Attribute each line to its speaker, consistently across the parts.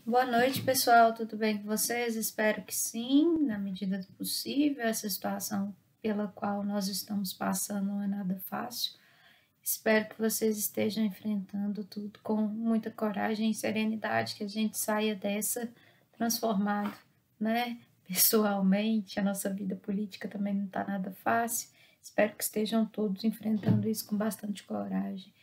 Speaker 1: Boa noite, pessoal. Tudo bem com vocês? Espero que sim, na medida do possível. Essa situação pela qual nós estamos passando não é nada fácil. Espero que vocês estejam enfrentando tudo com muita coragem e serenidade, que a gente saia dessa transformado, né? Pessoalmente, a nossa vida política também não está nada fácil. Espero que estejam todos enfrentando isso com bastante coragem.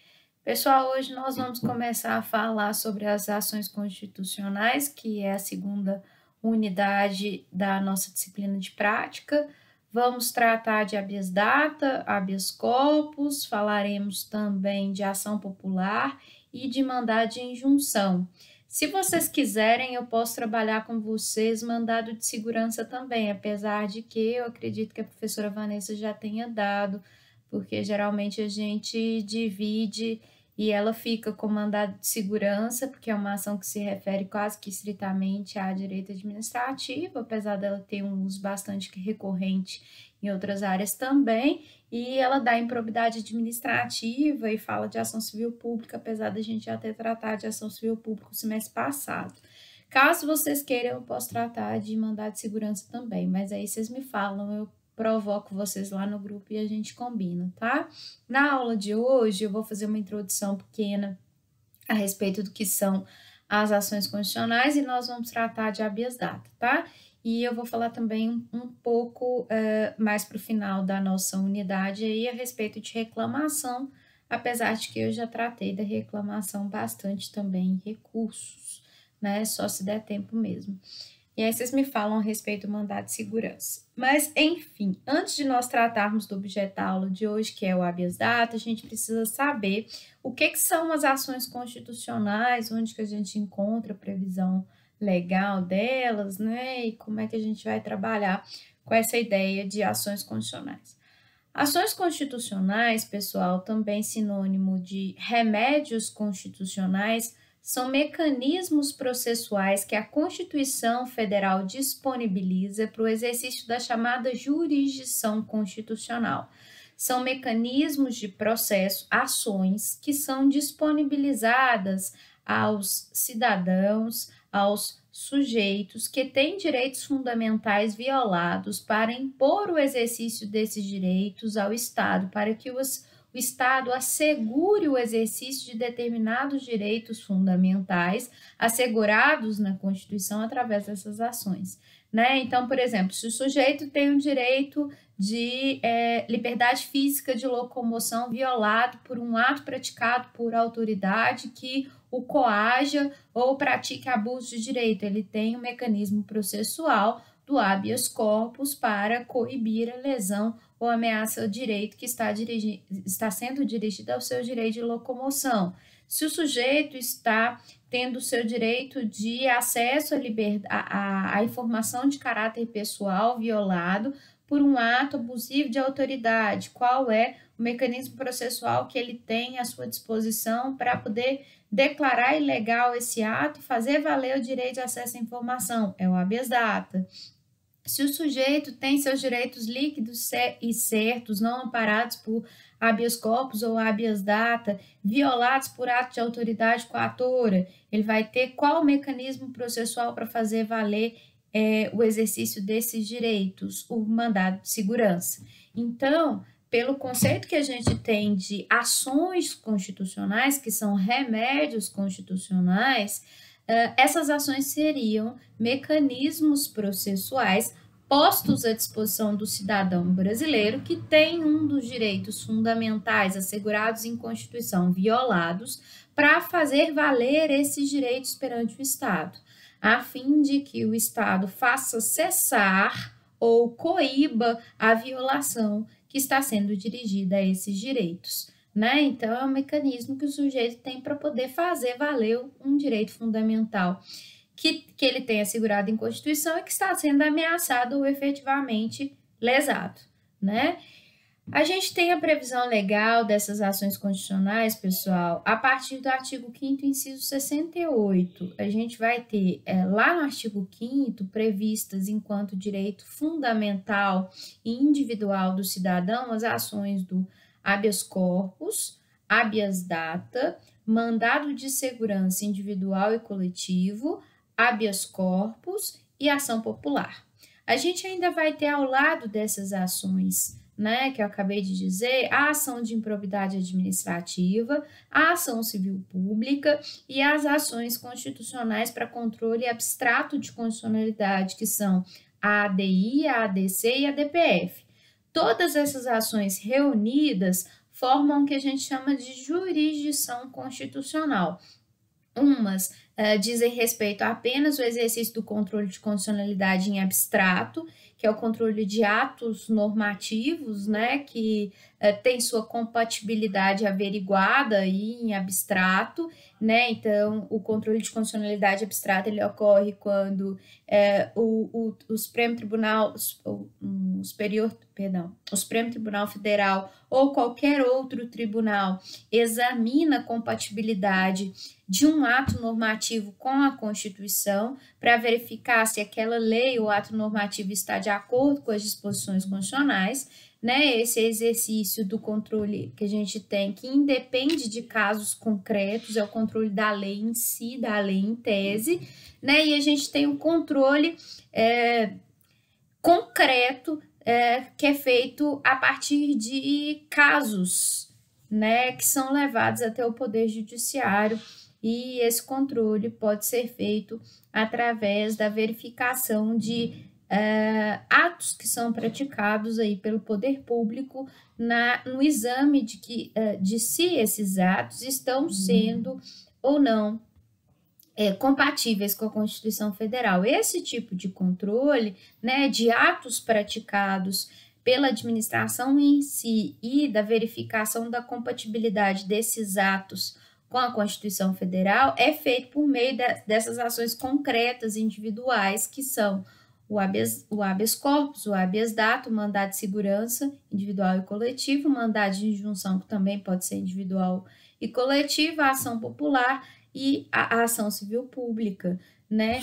Speaker 1: Pessoal, hoje nós vamos começar a falar sobre as ações constitucionais, que é a segunda unidade da nossa disciplina de prática. Vamos tratar de habeas data, habeas corpus, falaremos também de ação popular e de mandado de injunção. Se vocês quiserem, eu posso trabalhar com vocês mandado de segurança também, apesar de que eu acredito que a professora Vanessa já tenha dado, porque geralmente a gente divide e ela fica com mandado de segurança, porque é uma ação que se refere quase que estritamente à direito administrativo, apesar dela ter um uso bastante recorrente em outras áreas também, e ela dá improbidade administrativa e fala de ação civil pública, apesar da gente já ter tratado de ação civil pública no semestre passado. Caso vocês queiram, eu posso tratar de mandado de segurança também, mas aí vocês me falam, eu provoco vocês lá no grupo e a gente combina, tá? Na aula de hoje, eu vou fazer uma introdução pequena a respeito do que são as ações constitucionais e nós vamos tratar de habeas data, tá? E eu vou falar também um pouco mais para o final da nossa unidade aí a respeito de reclamação, apesar de que eu já tratei da reclamação bastante também em recursos, né? Só se der tempo mesmo. E aí vocês me falam a respeito do mandado de segurança. Mas, enfim, antes de nós tratarmos do objeto da aula de hoje, que é o habeas data, a gente precisa saber o que são as ações constitucionais, onde que a gente encontra a previsão legal delas, né? E como é que a gente vai trabalhar com essa ideia de ações constitucionais. Ações constitucionais, pessoal, também sinônimo de remédios constitucionais, são mecanismos processuais que a Constituição Federal disponibiliza para o exercício da chamada jurisdição constitucional. São mecanismos de processo, ações que são disponibilizadas aos cidadãos, aos sujeitos que têm direitos fundamentais violados para impor o exercício desses direitos ao Estado, para que o Estado assegure o exercício de determinados direitos fundamentais assegurados na Constituição através dessas ações, né? Então, por exemplo, se o sujeito tem o direito de liberdade física de locomoção violado por um ato praticado por autoridade que o coaja ou pratique abuso de direito, ele tem um mecanismo processual do habeas corpus para coibir a lesão ou ameaça ao direito que está sendo dirigida ao seu direito de locomoção. Se o sujeito está tendo o seu direito de acesso à informação de caráter pessoal violado por um ato abusivo de autoridade, qual é o mecanismo processual que ele tem à sua disposição para poder declarar ilegal esse ato e fazer valer o direito de acesso à informação? É o habeas data. Se o sujeito tem seus direitos líquidos e certos, não amparados por habeas corpus ou habeas data, violados por ato de autoridade coatora, ele vai ter qual mecanismo processual para fazer valer o exercício desses direitos? O mandado de segurança. Então, pelo conceito que a gente tem de ações constitucionais, que são remédios constitucionais, essas ações seriam mecanismos processuais postos à disposição do cidadão brasileiro que tem um dos direitos fundamentais assegurados em Constituição violados para fazer valer esses direitos perante o Estado, a fim de que o Estado faça cessar ou coíba a violação que está sendo dirigida a esses direitos, né? Então, é um mecanismo que o sujeito tem para poder fazer valer um direito fundamental que ele tem assegurado em Constituição e que está sendo ameaçado ou efetivamente lesado, né? A gente tem a previsão legal dessas ações constitucionais, pessoal, a partir do artigo 5º, inciso 68. A gente vai ter lá no artigo 5º previstas enquanto direito fundamental e individual do cidadão as ações do habeas corpus, habeas data, mandado de segurança individual e coletivo, habeas corpus e ação popular. A gente ainda vai ter ao lado dessas ações, né, que eu acabei de dizer, a ação de improbidade administrativa, a ação civil pública e as ações constitucionais para controle abstrato de constitucionalidade, que são a ADI, a ADC e a DPF. Todas essas ações reunidas formam o que a gente chama de jurisdição constitucional. Umas dizem respeito a apenas o exercício do controle de constitucionalidade em abstrato, que é o controle de atos normativos, né, que tem sua compatibilidade averiguada aí em abstrato, né, então o controle de constitucionalidade abstrata ele ocorre quando o Supremo Tribunal, o Supremo Tribunal Federal ou qualquer outro tribunal examina a compatibilidade de um ato normativo com a Constituição para verificar se aquela lei ou ato normativo está de acordo com as disposições constitucionais, né? Esse exercício do controle que a gente tem, que independe de casos concretos, é o controle da lei em si, da lei em tese, né? E a gente tem o controle concreto que é feito a partir de casos, né? Que são levados até o Poder Judiciário. E esse controle pode ser feito através da verificação de atos que são praticados aí pelo poder público no exame de se esses atos estão sendo ou não compatíveis com a Constituição Federal. Esse tipo de controle, né, de atos praticados pela administração em si e da verificação da compatibilidade desses atos com a Constituição Federal é feito por meio dessas ações concretas individuais, que são o habeas corpus, o habeas data, o mandado de segurança individual e coletivo, o mandado de injunção, que também pode ser individual e coletivo, a ação popular e a ação civil pública, né?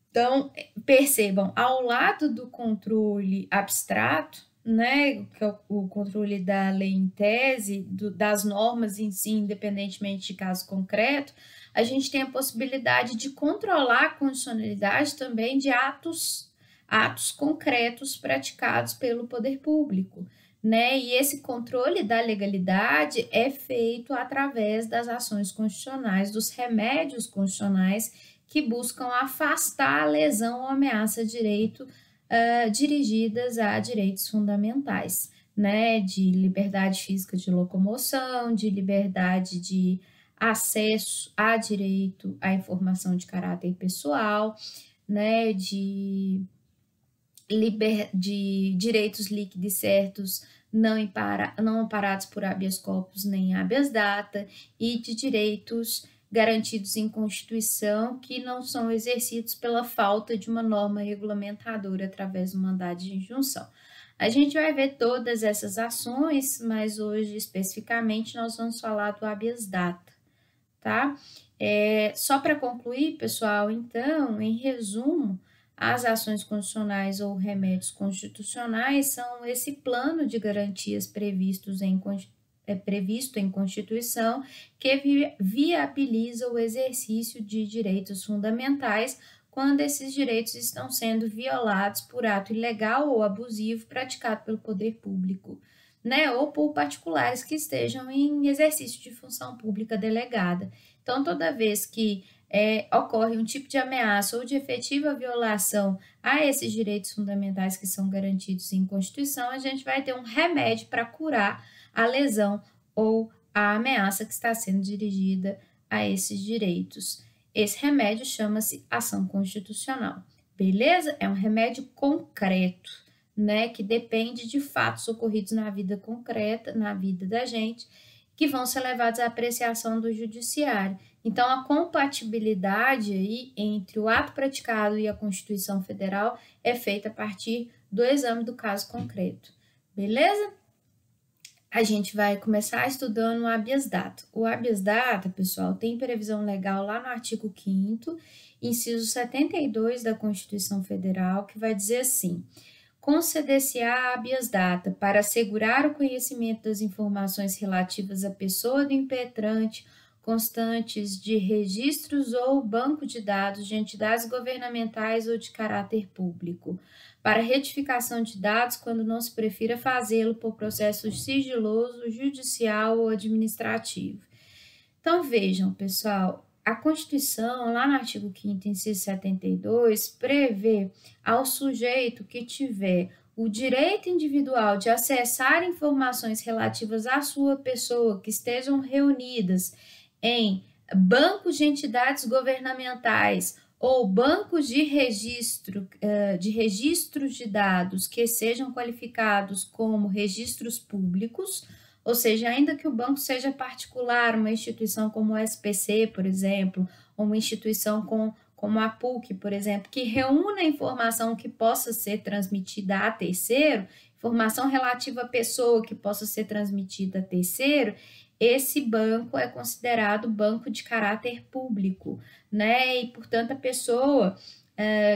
Speaker 1: Então, percebam, ao lado do controle abstrato, né, que é o controle da lei em tese, das normas em si, independentemente de caso concreto, a gente tem a possibilidade de controlar a constitucionalidade também de atos concretos praticados pelo poder público, né? E esse controle da legalidade é feito através das ações constitucionais, dos remédios constitucionais que buscam afastar a lesão ou ameaça a direito dirigidas a direitos fundamentais, né, de liberdade física de locomoção, de liberdade de acesso a direito à informação de caráter pessoal, né, de direitos líquidos e certos não amparados por habeas corpus nem habeas data e de direitos garantidos em Constituição que não são exercidos pela falta de uma norma regulamentadora através do mandado de injunção. A gente vai ver todas essas ações, mas hoje especificamente nós vamos falar do habeas data, tá? Só para concluir, pessoal, então, em resumo, as ações constitucionais ou remédios constitucionais são esse plano de garantias previsto em Constituição que viabiliza o exercício de direitos fundamentais quando esses direitos estão sendo violados por ato ilegal ou abusivo praticado pelo poder público, né, ou por particulares que estejam em exercício de função pública delegada. Então, toda vez que ocorre um tipo de ameaça ou de efetiva violação a esses direitos fundamentais que são garantidos em Constituição, a gente vai ter um remédio para curar a lesão ou a ameaça que está sendo dirigida a esses direitos. Esse remédio chama-se ação constitucional, beleza? É um remédio concreto, né, que depende de fatos ocorridos na vida concreta, na vida da gente, que vão ser levados à apreciação do judiciário. Então, a compatibilidade aí entre o ato praticado e a Constituição Federal é feita a partir do exame do caso concreto, beleza? A gente vai começar estudando o habeas data. O habeas data, pessoal, tem previsão legal lá no artigo 5º, inciso 72 da Constituição Federal, que vai dizer assim: conceder-se-á habeas data para assegurar o conhecimento das informações relativas à pessoa do impetrante, constantes de registros ou banco de dados de entidades governamentais ou de caráter público, para retificação de dados quando não se prefira fazê-lo por processo sigiloso, judicial ou administrativo. Então, vejam, pessoal, a Constituição, lá no artigo 5º, inciso 72, prevê ao sujeito que tiver o direito individual de acessar informações relativas à sua pessoa que estejam reunidas em bancos de entidades governamentais ou bancos de registros de dados que sejam qualificados como registros públicos, ou seja, ainda que o banco seja particular, uma instituição como o SPC, por exemplo, ou uma instituição como a PUC, por exemplo, que reúna informação que possa ser transmitida a terceiro, informação relativa à pessoa que possa ser transmitida a terceiro, esse banco é considerado banco de caráter público, né? E, portanto, a pessoa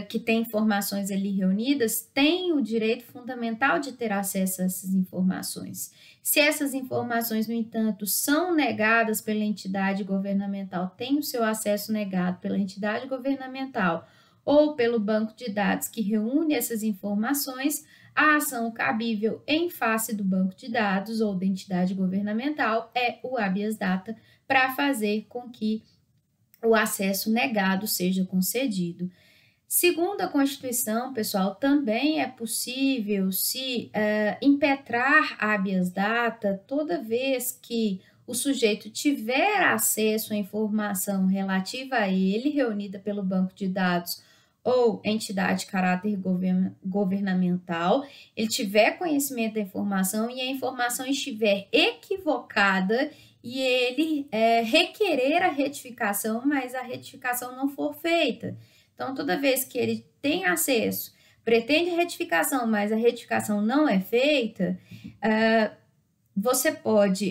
Speaker 1: que tem informações ali reunidas tem o direito fundamental de ter acesso a essas informações. Se essas informações, no entanto, são negadas pela entidade governamental, tem o seu acesso negado pela entidade governamental ou pelo banco de dados que reúne essas informações, a ação cabível em face do banco de dados ou da entidade governamental é o habeas data para fazer com que o acesso negado seja concedido. Segundo a Constituição, pessoal, também é possível se impetrar habeas data toda vez que o sujeito tiver acesso à informação relativa a ele, reunida pelo banco de dados ou entidade de caráter governamental, ele tiver conhecimento da informação e a informação estiver equivocada e ele requerer a retificação, mas a retificação não for feita. Então, toda vez que ele tem acesso, pretende retificação, mas a retificação não é feita,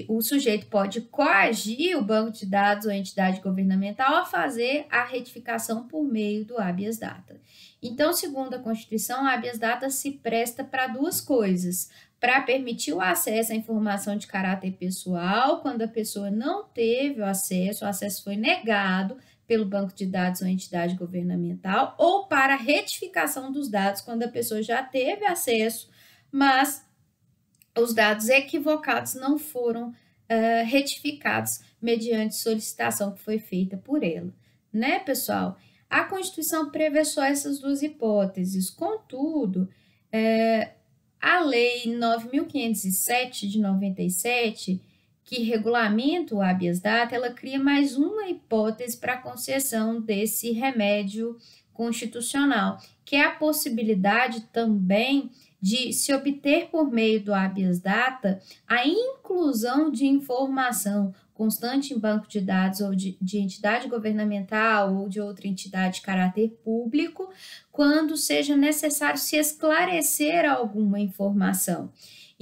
Speaker 1: o sujeito pode coagir o banco de dados ou a entidade governamental a fazer a retificação por meio do habeas data. Então, segundo a Constituição, o habeas data se presta para duas coisas: para permitir o acesso à informação de caráter pessoal, quando a pessoa não teve o acesso foi negado pelo banco de dados ou entidade governamental, ou para retificação dos dados, quando a pessoa já teve acesso, mas os dados equivocados não foram retificados mediante solicitação que foi feita por ela, né, pessoal? A Constituição prevê só essas duas hipóteses, contudo, a Lei 9.507 de 97, que regulamenta o habeas data, ela cria mais uma hipótese para a concessão desse remédio constitucional, que é a possibilidade também de se obter por meio do habeas data a inclusão de informação constante em banco de dados ou de entidade governamental ou de outra entidade de caráter público, quando seja necessário se esclarecer alguma informação.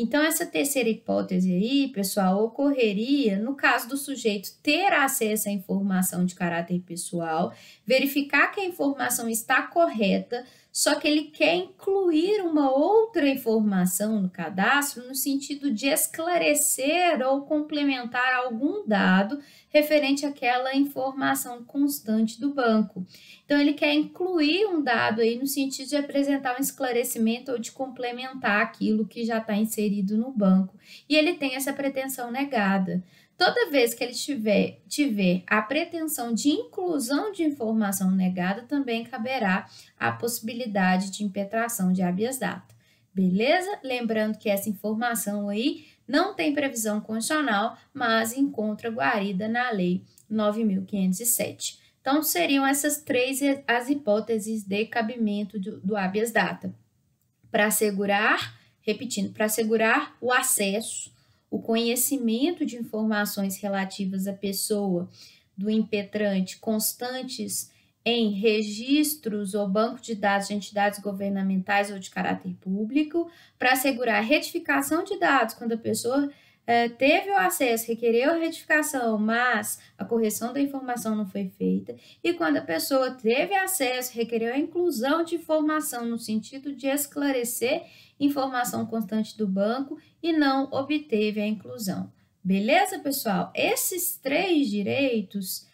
Speaker 1: Então, essa terceira hipótese aí, pessoal, ocorreria no caso do sujeito ter acesso à informação de caráter pessoal, verificar que a informação está correta, só que ele quer incluir uma outra informação no cadastro no sentido de esclarecer ou complementar algum dado referente àquela informação constante do banco. Então, ele quer incluir um dado aí no sentido de apresentar um esclarecimento ou de complementar aquilo que já está inserido no banco. E ele tem essa pretensão negada. Toda vez que ele tiver a pretensão de inclusão de informação negada, também caberá a possibilidade de impetração de habeas data. Beleza? Lembrando que essa informação aí não tem previsão constitucional, mas encontra guarida na Lei 9.507. Então, seriam essas três as hipóteses de cabimento do habeas data. Para assegurar, repetindo, para assegurar o acesso, o conhecimento de informações relativas à pessoa do impetrante constantes em registros ou banco de dados de entidades governamentais ou de caráter público, para assegurar a retificação de dados quando a pessoa teve o acesso, requereu a retificação, mas a correção da informação não foi feita, e quando a pessoa teve acesso, requereu a inclusão de informação no sentido de esclarecer informação constante do banco e não obteve a inclusão. Beleza, pessoal? Esses três direitos,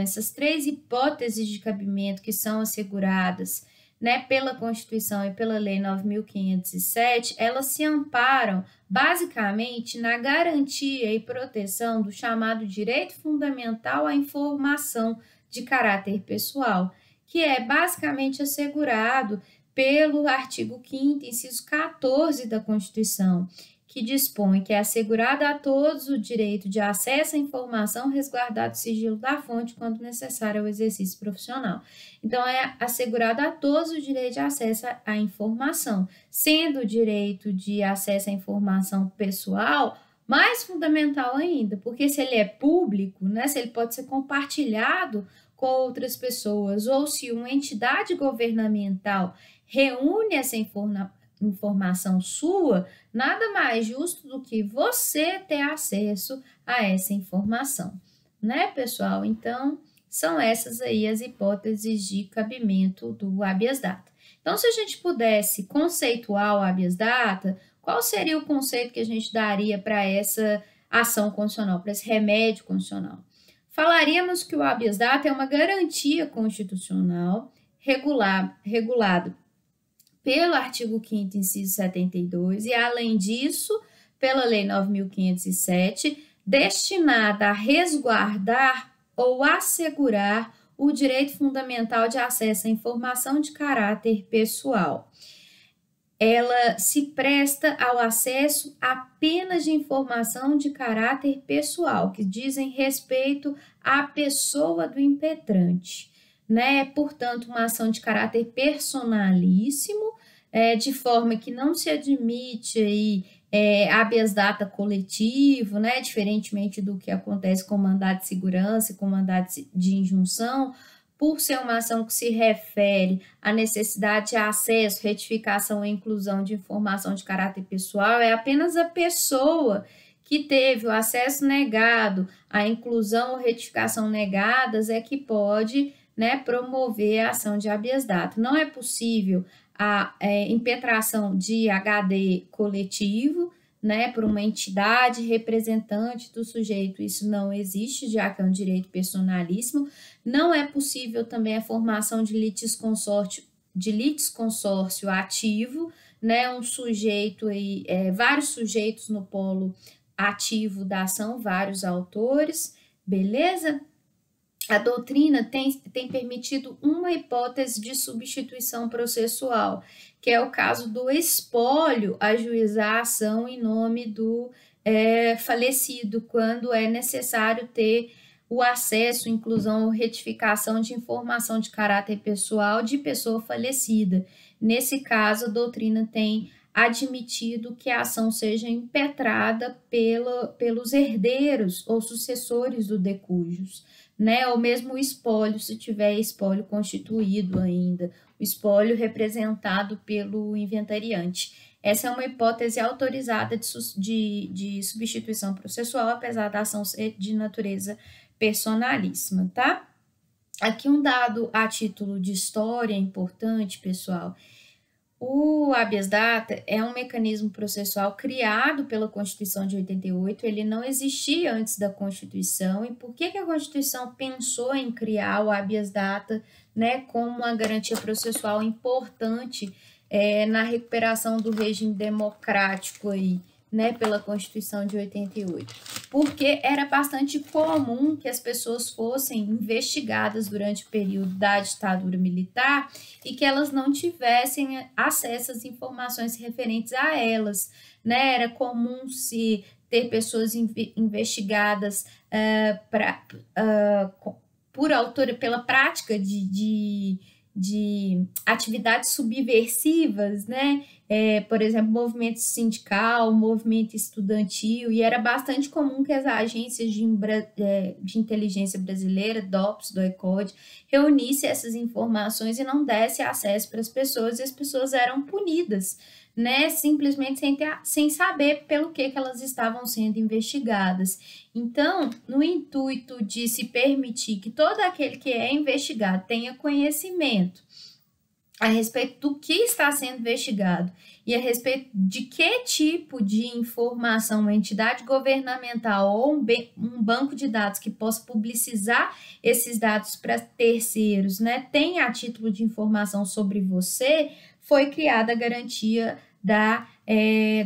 Speaker 1: essas três hipóteses de cabimento que são asseguradas, né, pela Constituição e pela Lei 9.507, elas se amparam basicamente na garantia e proteção do chamado direito fundamental à informação de caráter pessoal, que é basicamente assegurado pelo artigo 5º, inciso 14 da Constituição, que dispõe que é assegurado a todos o direito de acesso à informação resguardado o sigilo da fonte quando necessário ao exercício profissional. Então, é assegurado a todos o direito de acesso à informação, sendo o direito de acesso à informação pessoal mais fundamental ainda, porque se ele é público, né, se ele pode ser compartilhado com outras pessoas, ou se uma entidade governamental reúne essa informação sua, nada mais justo do que você ter acesso a essa informação, né, pessoal? Então, são essas aí as hipóteses de cabimento do habeas data. Então, se a gente pudesse conceituar o habeas data, qual seria o conceito que a gente daria para essa ação constitucional, para esse remédio constitucional? Falaríamos que o habeas data é uma garantia constitucional regulado pelo artigo 5º, inciso 72, e, além disso, pela Lei 9.507, destinada a resguardar ou assegurar o direito fundamental de acesso à informação de caráter pessoal. Ela se presta ao acesso apenas de informação de caráter pessoal, que dizem respeito à pessoa do impetrante, né? Portanto, uma ação de caráter personalíssimo, de forma que não se admite aí, habeas data coletivo, né? Diferentemente do que acontece com mandado de segurança e com mandado de injunção, por ser uma ação que se refere à necessidade de acesso, retificação e inclusão de informação de caráter pessoal, é apenas a pessoa que teve o acesso negado, a inclusão ou retificação negadas, é que pode, né, promover a ação de habeas data. Não é possível a impetração de HD coletivo, né, por uma entidade representante do sujeito, isso não existe, já que é um direito personalíssimo. Não é possível também a formação de litisconsórcio ativo, né, um sujeito aí, vários sujeitos no polo ativo da ação, vários autores, beleza? A doutrina tem permitido uma hipótese de substituição processual, que é o caso do espólio ajuizar a ação em nome do falecido, quando é necessário ter o acesso, inclusão ou retificação de informação de caráter pessoal de pessoa falecida. Nesse caso, a doutrina tem admitido que a ação seja impetrada pelos herdeiros ou sucessores do decujus, né? Ou mesmo o espólio, se tiver espólio constituído ainda, o espólio representado pelo inventariante. Essa é uma hipótese autorizada de substituição processual, apesar da ação ser de natureza personalíssima, tá? Aqui um dado a título de história importante, pessoal. O habeas data é um mecanismo processual criado pela Constituição de 88, ele não existia antes da Constituição. E por que a Constituição pensou em criar o habeas data, né, como uma garantia processual importante na recuperação do regime democrático aí, né, pela Constituição de 88? Porque era bastante comum que as pessoas fossem investigadas durante o período da ditadura militar e que elas não tivessem acesso às informações referentes a elas, né? Era comum se ter pessoas investigadas pela prática de atividades subversivas, né? Por exemplo, movimento sindical, movimento estudantil, e era bastante comum que as agências de inteligência brasileira, DOPS, do ECOD, reunissem essas informações e não dessem acesso para as pessoas, e as pessoas eram punidas, né, simplesmente sem saber pelo que elas estavam sendo investigadas. Então, no intuito de se permitir que todo aquele que é investigado tenha conhecimento a respeito do que está sendo investigado e a respeito de que tipo de informação uma entidade governamental ou um banco de dados que possa publicizar esses dados para terceiros, né, tem a título de informação sobre você, foi criada a garantia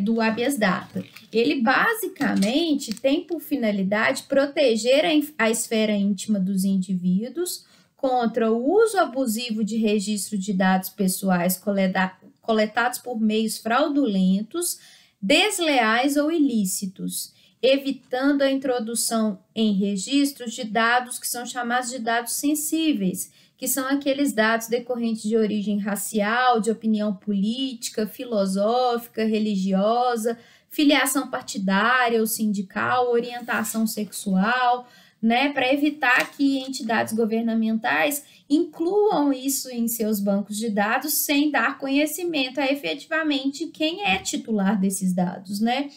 Speaker 1: do habeas data. Ele basicamente tem por finalidade proteger a esfera íntima dos indivíduos contra o uso abusivo de registro de dados pessoais coletados por meios fraudulentos, desleais ou ilícitos, evitando a introdução em registros de dados que são chamados de dados sensíveis, que são aqueles dados decorrentes de origem racial, de opinião política, filosófica, religiosa, filiação partidária ou sindical, orientação sexual, né, para evitar que entidades governamentais incluam isso em seus bancos de dados sem dar conhecimento a efetivamente quem é titular desses dados, né,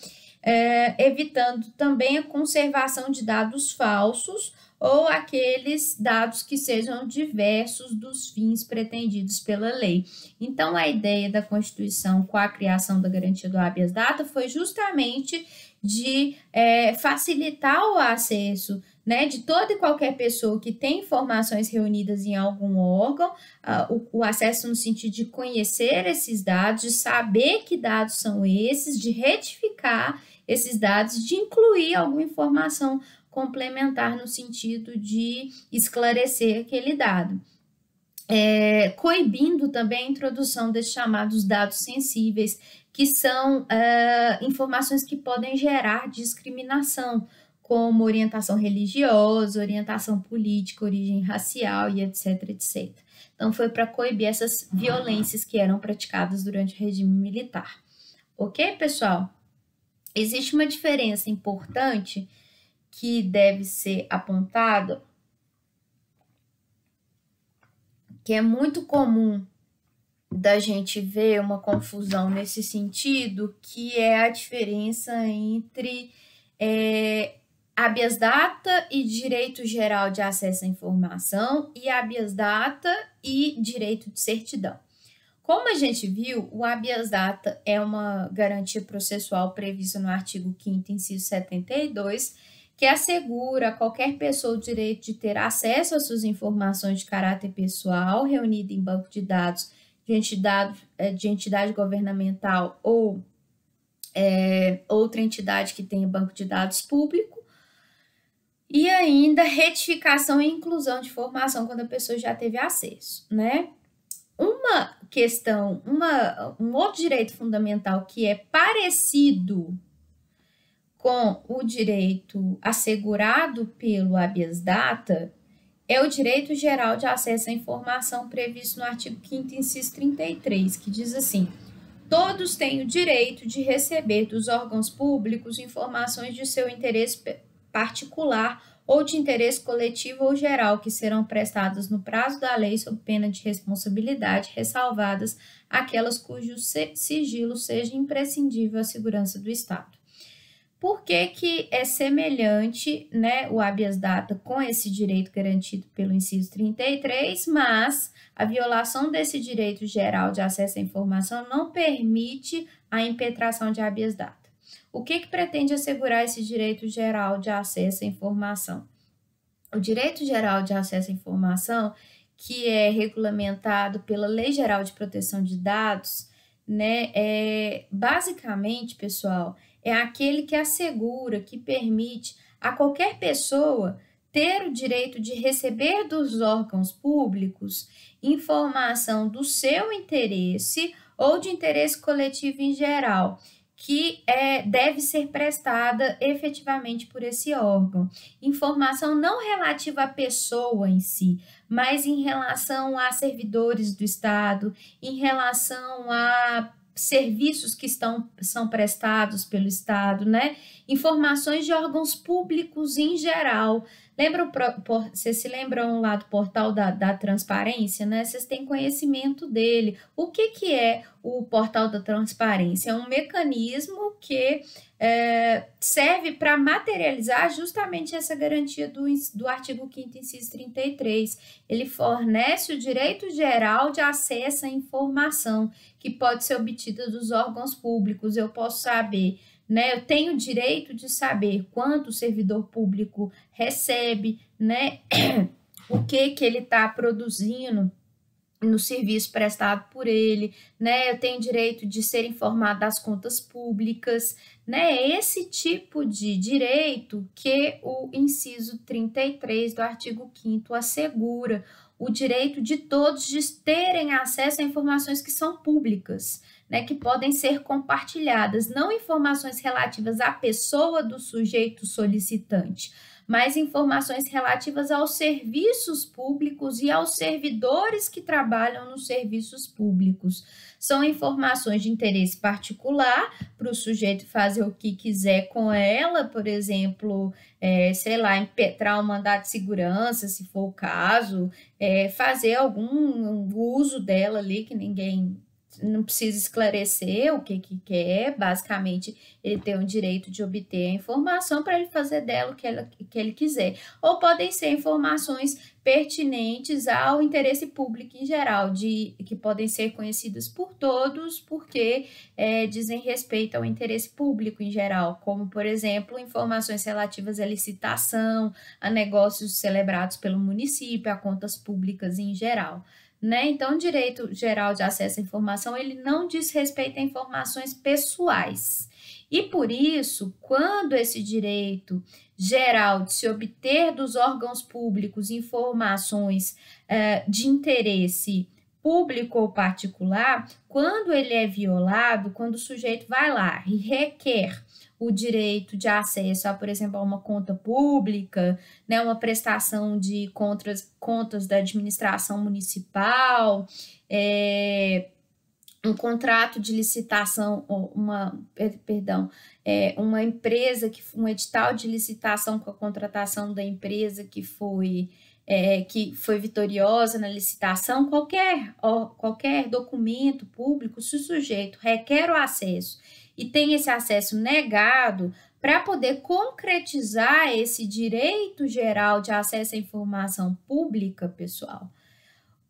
Speaker 1: evitando também a conservação de dados falsos ou aqueles dados que sejam diversos dos fins pretendidos pela lei. Então, a ideia da Constituição com a criação da garantia do habeas data foi justamente de facilitar o acesso, né, de toda e qualquer pessoa que tem informações reunidas em algum órgão, o acesso no sentido de conhecer esses dados, de saber que dados são esses, de retificar esses dados, de incluir alguma informação complementar no sentido de esclarecer aquele dado. Coibindo também a introdução desses chamados dados sensíveis, que são informações que podem gerar discriminação, como orientação religiosa, orientação política, origem racial e etc, etc. Então, foi para coibir essas violências que eram praticadas durante o regime militar. Ok, pessoal? Existe uma diferença importante que deve ser apontada, que é muito comum da gente ver uma confusão nesse sentido, que é a diferença entre habeas data e direito geral de acesso à informação e habeas data e direito de certidão. Como a gente viu, o habeas data é uma garantia processual prevista no artigo 5º, inciso 72, que assegura a qualquer pessoa o direito de ter acesso às suas informações de caráter pessoal reunida em banco de dados de entidade governamental ou outra entidade que tenha banco de dados público, e ainda retificação e inclusão de informação quando a pessoa já teve acesso, né? Uma questão, um outro direito fundamental que é parecido com o direito assegurado pelo habeas data é o direito geral de acesso à informação previsto no artigo 5º, inciso 33, que diz assim: todos têm o direito de receber dos órgãos públicos informações de seu interesse particular ou de interesse coletivo ou geral, que serão prestadas no prazo da lei sob pena de responsabilidade, ressalvadas aquelas cujo sigilo seja imprescindível à segurança do Estado. Por que é semelhante, né, o habeas data com esse direito garantido pelo inciso 33, mas a violação desse direito geral de acesso à informação não permite a impetração de habeas data? O que pretende assegurar esse direito geral de acesso à informação? O direito geral de acesso à informação, que é regulamentado pela Lei Geral de Proteção de Dados, né, basicamente, pessoal, é aquele que assegura, que permite a qualquer pessoa ter o direito de receber dos órgãos públicos informação do seu interesse ou de interesse coletivo em geral, que deve ser prestada efetivamente por esse órgão. Informação não relativa à pessoa em si, mas em relação a servidores do Estado, em relação a serviços que são prestados pelo Estado, né? Informações de órgãos públicos em geral, Vocês se lembram lá do portal da transparência, né? Vocês têm conhecimento dele. O que é o portal da transparência? É um mecanismo que serve para materializar justamente essa garantia do artigo 5º, inciso 33. Ele fornece o direito geral de acesso à informação que pode ser obtida dos órgãos públicos. Eu posso saber, né? Eu tenho o direito de saber quanto o servidor público recebe, né? O que ele está produzindo no serviço prestado por ele, né? Eu tenho direito de ser informado das contas públicas, né? Esse tipo de direito que o inciso 33 do artigo 5º assegura, o direito de todos de terem acesso a informações que são públicas, né, que podem ser compartilhadas, não informações relativas à pessoa do sujeito solicitante, mas informações relativas aos serviços públicos e aos servidores que trabalham nos serviços públicos. São informações de interesse particular para o sujeito fazer o que quiser com ela, por exemplo, sei lá, impetrar um mandado de segurança, se for o caso, fazer algum uso dela ali que ninguém não precisa esclarecer o que quer, basicamente ele tem o direito de obter a informação para ele fazer dela o que ele quiser. Ou podem ser informações pertinentes ao interesse público em geral, que podem ser conhecidas por todos porque dizem respeito ao interesse público em geral, como, por exemplo, informações relativas à licitação, a negócios celebrados pelo município, a contas públicas em geral. Né? Então, o direito geral de acesso à informação, ele não diz respeito a informações pessoais. E por isso, quando esse direito geral de se obter dos órgãos públicos informações de interesse público ou particular, quando ele é violado, quando o sujeito vai lá e requer o direito de acesso a, por exemplo, a uma conta pública, né, uma prestação de contas da administração municipal, um contrato de licitação, uma empresa, um edital de licitação com a contratação da empresa que foi vitoriosa na licitação, qualquer documento público, se o sujeito requer o acesso e tem esse acesso negado, para poder concretizar esse direito geral de acesso à informação pública, pessoal,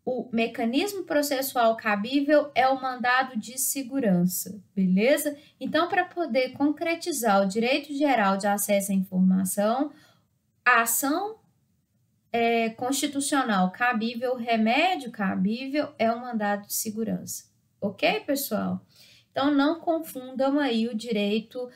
Speaker 1: o mecanismo processual cabível é o mandado de segurança, beleza? Então, para poder concretizar o direito geral de acesso à informação, a ação constitucional cabível, remédio cabível é o mandado de segurança. Ok, pessoal? Então, não confundam aí o direito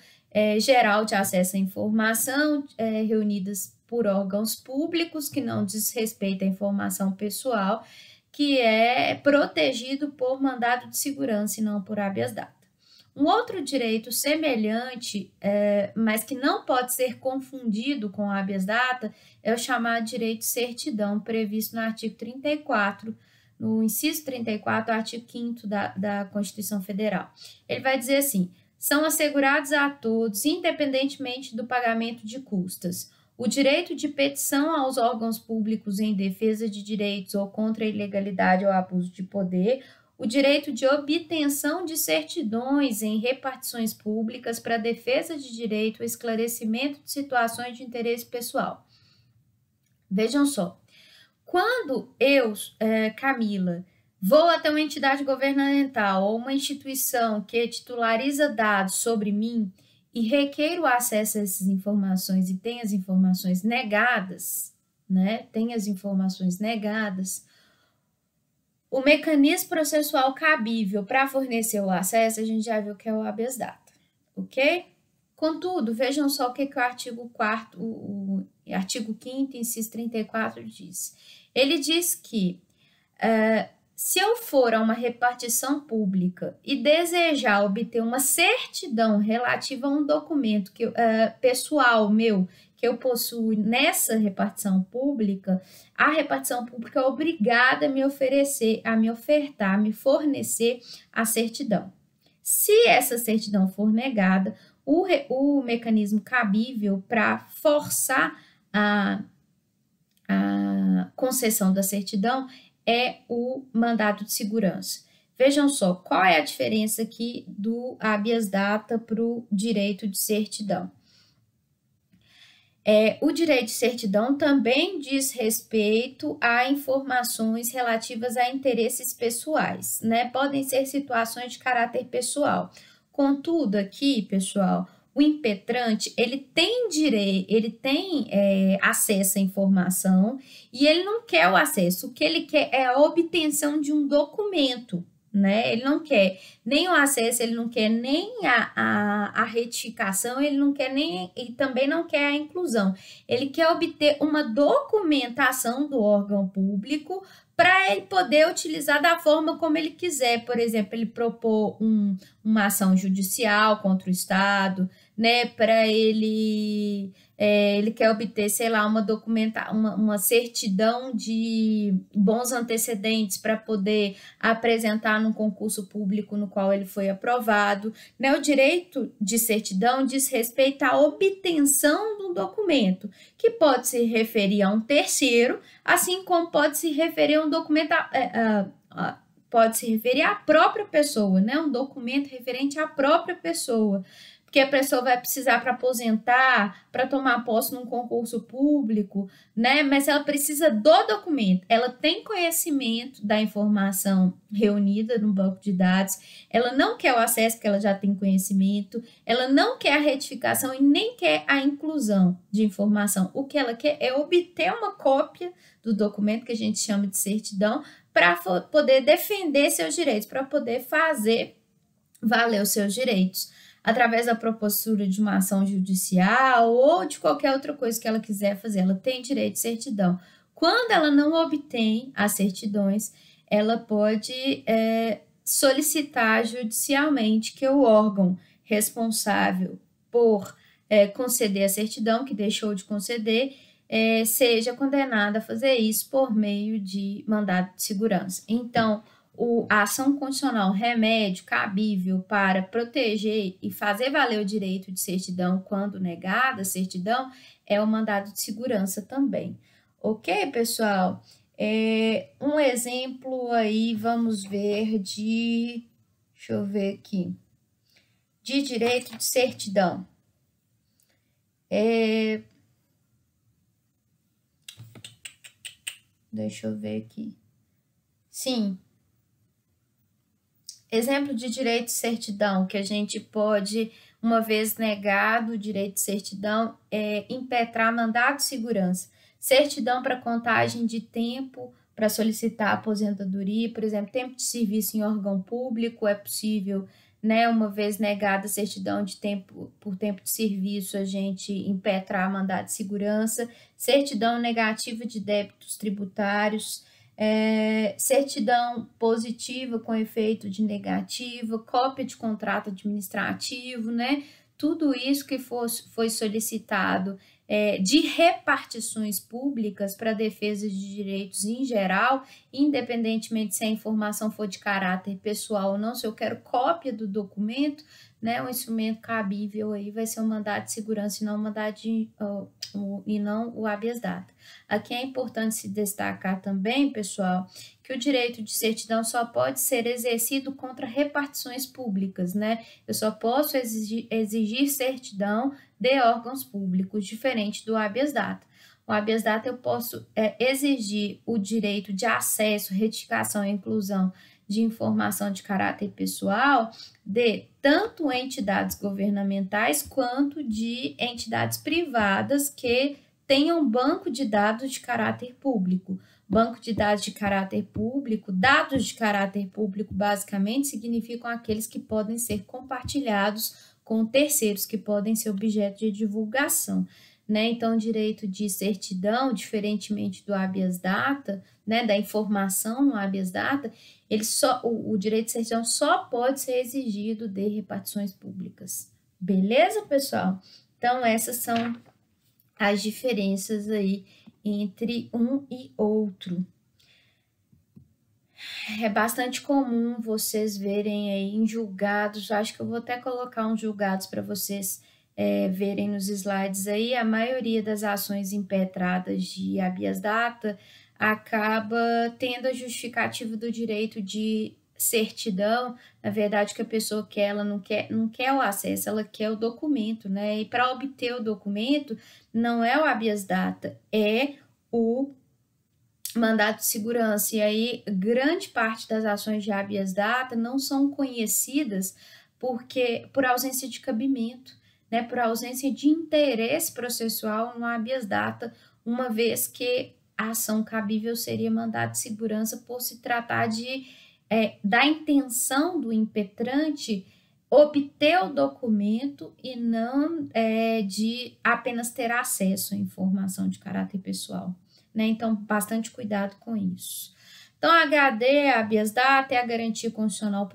Speaker 1: geral de acesso à informação reunidas por órgãos públicos, que não diz respeito à informação pessoal, que é protegido por mandado de segurança e não por habeas data. Um outro direito semelhante, mas que não pode ser confundido com habeas data, é o chamado direito de certidão, previsto no artigo 34, no inciso 34, artigo 5º da Constituição Federal. Ele vai dizer assim: são assegurados a todos, independentemente do pagamento de custas, o direito de petição aos órgãos públicos em defesa de direitos ou contra a ilegalidade ou abuso de poder, o direito de obtenção de certidões em repartições públicas para defesa de direito ao esclarecimento de situações de interesse pessoal. Vejam só, quando eu, Camila, vou até uma entidade governamental ou uma instituição que titulariza dados sobre mim e requeiro acesso a essas informações e tem as informações negadas, né? Tem as informações negadas, o mecanismo processual cabível para fornecer o acesso, a gente já viu que é o habeas data, ok? Contudo, vejam só o que o artigo 4º, o artigo 5º, inciso 34 diz. Ele diz que se eu for a uma repartição pública e desejar obter uma certidão relativa a um documento pessoal meu que eu possuo nessa repartição pública, a repartição pública é obrigada a me ofertar, me fornecer a certidão. Se essa certidão for negada, o mecanismo cabível para forçar a a concessão da certidão é o mandado de segurança. Vejam só, qual é a diferença aqui do habeas data para o direito de certidão? O direito de certidão também diz respeito a informações relativas a interesses pessoais, né? Podem ser situações de caráter pessoal. Contudo, aqui, pessoal, o impetrante, ele tem direito, ele tem acesso à informação e ele não quer o acesso. O que ele quer é a obtenção de um documento, né? Ele não quer nem o acesso, ele não quer nem a retificação, ele não quer nem, e também não quer a inclusão. Ele quer obter uma documentação do órgão público para ele poder utilizar da forma como ele quiser. Por exemplo, ele propor uma ação judicial contra o Estado, né? Para ele quer obter, sei lá, uma certidão de bons antecedentes para poder apresentar num concurso público no qual ele foi aprovado, né? O direito de certidão diz respeito à obtenção de um documento, que pode se referir a um terceiro, assim como pode se referir a um documento, pode se referir à própria pessoa, né? Um documento referente à própria pessoa, porque a pessoa vai precisar para aposentar, para tomar posse num concurso público, né? Mas ela precisa do documento, ela tem conhecimento da informação reunida no banco de dados, ela não quer o acesso porque ela já tem conhecimento, ela não quer a retificação e nem quer a inclusão de informação. O que ela quer é obter uma cópia do documento que a gente chama de certidão para poder defender seus direitos, para poder fazer valer os seus direitos, através da propositura de uma ação judicial ou de qualquer outra coisa que ela quiser fazer. Ela tem direito de certidão. Quando ela não obtém as certidões, ela pode solicitar judicialmente que o órgão responsável por conceder a certidão, que deixou de conceder, seja condenado a fazer isso por meio de mandado de segurança. Então, a ação constitucional remédio cabível para proteger e fazer valer o direito de certidão quando negada a certidão é o mandado de segurança também. Ok, pessoal? Um exemplo aí, vamos ver deixa eu ver aqui, de direito de certidão. Deixa eu ver aqui. Sim. Exemplo de direito de certidão que a gente pode, uma vez negado o direito de certidão, impetrar mandado de segurança. Certidão para contagem de tempo para solicitar aposentadoria, por exemplo, tempo de serviço em órgão público, é possível, né, uma vez negada a certidão de tempo, por tempo de serviço, a gente impetrar mandado de segurança. Certidão negativa de débitos tributários, certidão positiva com efeito de negativa, cópia de contrato administrativo, né? Tudo isso que foi solicitado de repartições públicas para defesa de direitos em geral, independentemente se a informação for de caráter pessoal ou não, se eu quero cópia do documento, né, o instrumento cabível aí vai ser o mandado de segurança e não o habeas data. Aqui é importante se destacar também, pessoal, que o direito de certidão só pode ser exercido contra repartições públicas, né? Eu só posso exigir certidão de órgãos públicos, diferente do habeas data. O habeas data eu posso exigir o direito de acesso, retificação e inclusão de informação de caráter pessoal de tanto entidades governamentais quanto de entidades privadas que tenham banco de dados de caráter público. Banco de dados de caráter público, dados de caráter público basicamente significam aqueles que podem ser compartilhados com terceiros, que podem ser objeto de divulgação, né? Então, o direito de certidão, diferentemente do habeas data, né, da informação no habeas data, o direito de certidão só pode ser exigido de repartições públicas. Beleza, pessoal? Então, essas são as diferenças aí entre um e outro. É bastante comum vocês verem aí em julgados, acho que eu vou até colocar uns julgados para vocês verem nos slides aí, a maioria das ações impetradas de habeas data acaba tendo a justificativa do direito de certidão. Na verdade, o que a pessoa quer, ela não quer o acesso, ela quer o documento, né? E para obter o documento, não é o habeas data, é o mandado de segurança. E aí, grande parte das ações de habeas data não são conhecidas por ausência de cabimento, né? Por ausência de interesse processual no habeas data, uma vez que a ação cabível seria mandado de segurança por se tratar da intenção do impetrante obter o documento e não de apenas ter acesso à informação de caráter pessoal, né? Então, bastante cuidado com isso. Então, a HD, a habeas data, é a garantia constitucional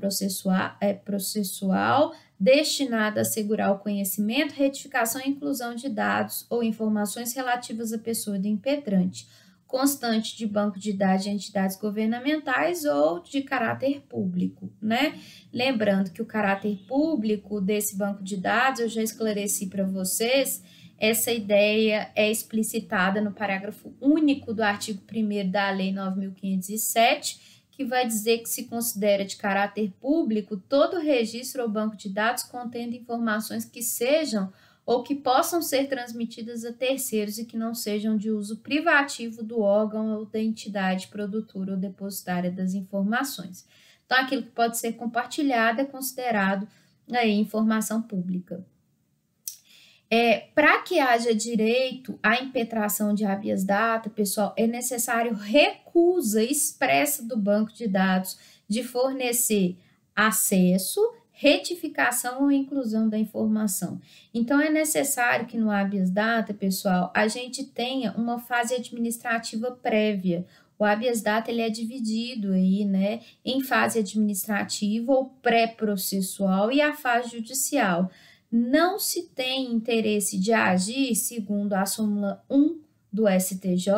Speaker 1: processual destinada a assegurar o conhecimento, retificação e inclusão de dados ou informações relativas à pessoa do impetrante, constante de banco de dados de entidades governamentais ou de caráter público, né? Lembrando que o caráter público desse banco de dados, eu já esclareci para vocês, essa ideia é explicitada no parágrafo único do artigo 1º da Lei 9.507, que vai dizer que se considera de caráter público todo registro ou banco de dados contendo informações que sejam ou que possam ser transmitidas a terceiros e que não sejam de uso privativo do órgão ou da entidade produtora ou depositária das informações. Então, aquilo que pode ser compartilhado é considerado aí informação pública. Para que haja direito à impetração de habeas data, pessoal, é necessário recusa expressa do banco de dados de fornecer acesso, retificação ou inclusão da informação. Então, é necessário que no habeas data, pessoal, a gente tenha uma fase administrativa prévia. O habeas data ele é dividido aí, né, em fase administrativa ou pré-processual e a fase judicial. Não se tem interesse de agir, segundo a súmula 1 do STJ,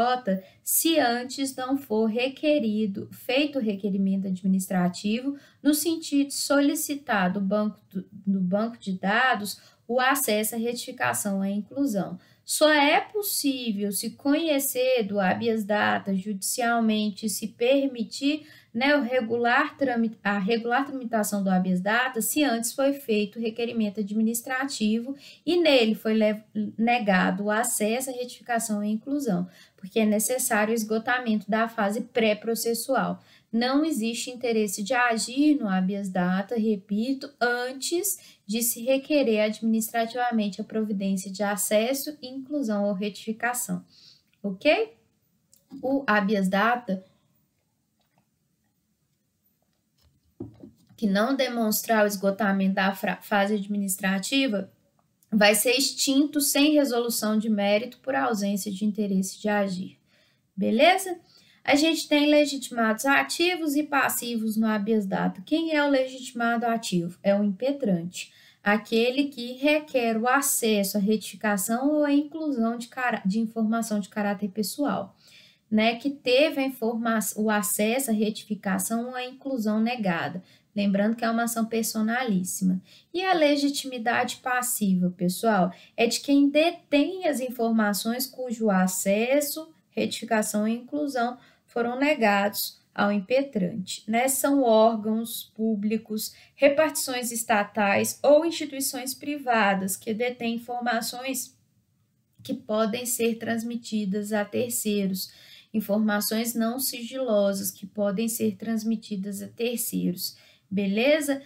Speaker 1: se antes não for feito o requerimento administrativo, no sentido de solicitar do banco de dados o acesso à retificação à inclusão. Só é possível se conhecer do habeas data judicialmente, se permitir, né, a regular tramitação do habeas data, se antes foi feito o requerimento administrativo e nele foi negado o acesso à retificação e inclusão, porque é necessário o esgotamento da fase pré-processual. Não existe interesse de agir no habeas data, repito, antes de se requerer administrativamente a providência de acesso, inclusão ou retificação, ok? O habeas data que não demonstrar o esgotamento da fase administrativa vai ser extinto sem resolução de mérito por ausência de interesse de agir. Beleza? A gente tem legitimados ativos e passivos no habeas data. Quem é o legitimado ativo? É o impetrante, aquele que requer o acesso à retificação ou à inclusão de informação de caráter pessoal, né, que teve o acesso à retificação ou à inclusão negada. Lembrando que é uma ação personalíssima. E a legitimidade passiva, pessoal, é de quem detém as informações cujo acesso, retificação e inclusão foram negados ao impetrante, né? São órgãos públicos, repartições estatais ou instituições privadas que detêm informações que podem ser transmitidas a terceiros, informações não sigilosas que podem ser transmitidas a terceiros. Beleza?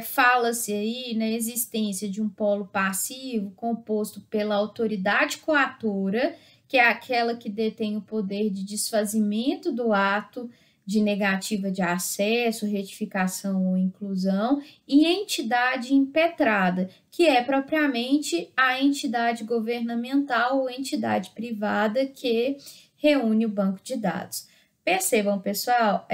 Speaker 1: Fala-se aí na existência de um polo passivo composto pela autoridade coatora, que é aquela que detém o poder de desfazimento do ato de negativa de acesso, retificação ou inclusão, e entidade impetrada, que é propriamente a entidade governamental ou entidade privada que reúne o banco de dados. Percebam, pessoal,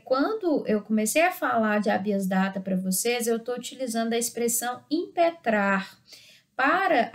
Speaker 1: quando eu comecei a falar de habeas data para vocês, eu estou utilizando a expressão impetrar. Para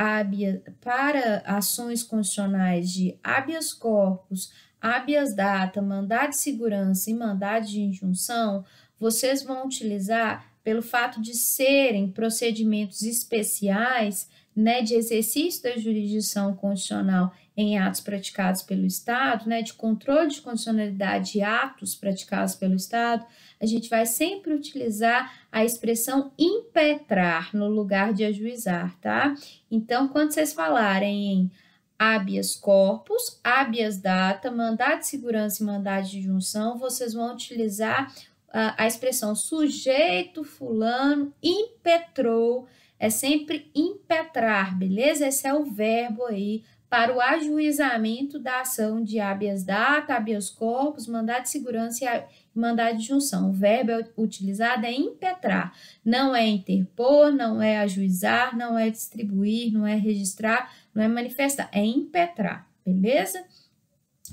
Speaker 1: ações constitucionais de habeas corpus, habeas data, mandado de segurança e mandado de injunção, vocês vão utilizar, pelo fato de serem procedimentos especiais, né, de exercício da jurisdição constitucional em atos praticados pelo Estado, né, de controle de constitucionalidade de atos praticados pelo Estado, a gente vai sempre utilizar a expressão impetrar no lugar de ajuizar, tá? Então, quando vocês falarem em habeas corpus, habeas data, mandado de segurança e mandado de junção, vocês vão utilizar a expressão sujeito fulano impetrou, é sempre impetrar, beleza? Esse é o verbo aí para o ajuizamento da ação de habeas data, habeas corpus, mandado de segurança e mandado de junção. O verbo utilizado é impetrar, não é interpor, não é ajuizar, não é distribuir, não é registrar, não é manifestar, é impetrar, beleza?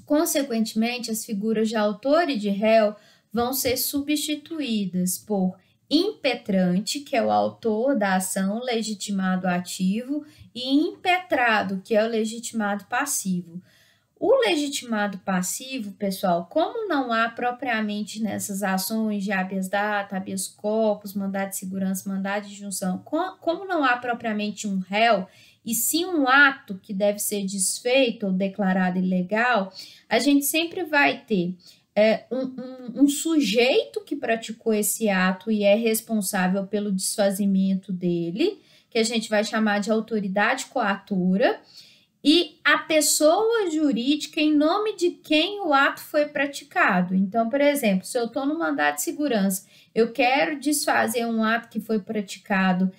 Speaker 1: Consequentemente, as figuras de autor e de réu vão ser substituídas por impetrante, que é o autor da ação, legitimado ativo, e impetrado, que é o legitimado passivo. O legitimado passivo, pessoal, como não há propriamente nessas ações de habeas data, habeas corpus, mandado de segurança, mandado de junção, como não há propriamente um réu, e sim um ato que deve ser desfeito ou declarado ilegal, a gente sempre vai ter um sujeito que praticou esse ato e é responsável pelo desfazimento dele, que a gente vai chamar de autoridade coatora, e a pessoa jurídica em nome de quem o ato foi praticado. Então, por exemplo, se eu estou no mandado de segurança, eu quero desfazer um ato que foi praticado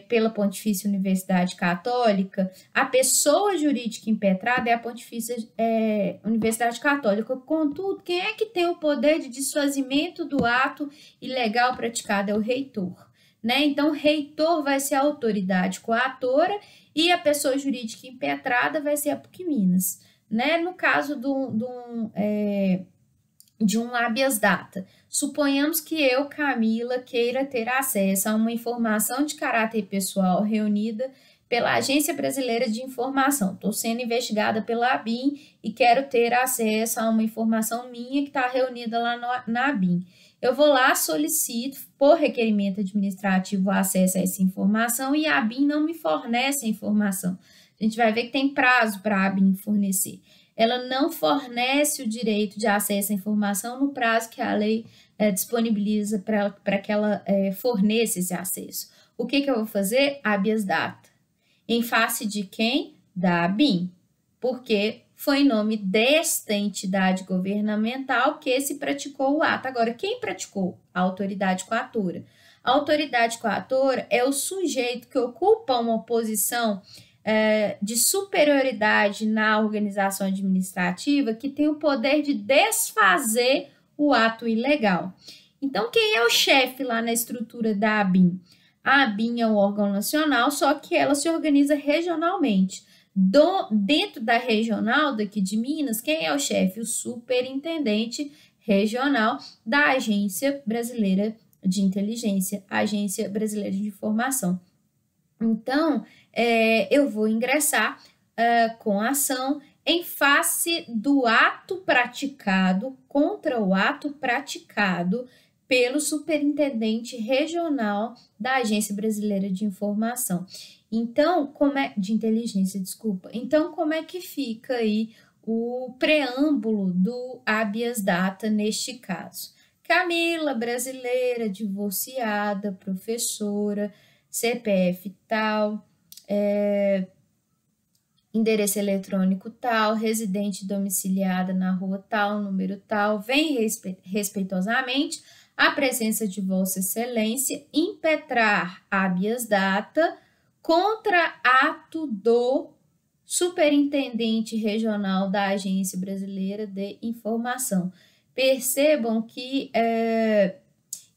Speaker 1: pela Pontifícia Universidade Católica, a pessoa jurídica impetrada é a Pontifícia Universidade Católica. Contudo, quem é que tem o poder de desfazimento do ato ilegal praticado? É o reitor, né? Então, o reitor vai ser a autoridade coatora e a pessoa jurídica impetrada vai ser a PUC Minas, né? No caso de um habeas data, suponhamos que eu, Camila, queira ter acesso a uma informação de caráter pessoal reunida pela Agência Brasileira de Informação. Estou sendo investigada pela ABIN e quero ter acesso a uma informação minha que está reunida lá na ABIN. Eu vou lá, solicito, por requerimento administrativo, acesso a essa informação e a ABIN não me fornece a informação. A gente vai ver que tem prazo para a ABIN fornecer. Ela não fornece o direito de acesso à informação no prazo que a lei disponibiliza para que ela forneça esse acesso. O que eu vou fazer? Habeas data. Em face de quem? Da ABIN. Porque foi em nome desta entidade governamental que se praticou o ato. Agora, quem praticou? A autoridade coatora. A autoridade coatora é o sujeito que ocupa uma posição de superioridade na organização administrativa que tem o poder de desfazer o ato ilegal. Então, quem é o chefe lá na estrutura da ABIN? A ABIN é um órgão nacional, só que ela se organiza regionalmente. Dentro da regional daqui de Minas, quem é o chefe? O superintendente regional da Agência Brasileira de Inteligência, Agência Brasileira de Informação. Então, eu vou ingressar com a ação em face do ato praticado, contra o ato praticado pelo superintendente regional da Agência Brasileira de Informação. Então, de inteligência, desculpa. Então, como é que fica aí o preâmbulo do habeas data neste caso? Camila, brasileira, divorciada, professora, CPF tal, endereço eletrônico tal, residente domiciliada na rua tal, número tal, vem respeitosamente a presença de Vossa Excelência impetrar habeas data contra ato do superintendente regional da Agência Brasileira de Informação. Percebam que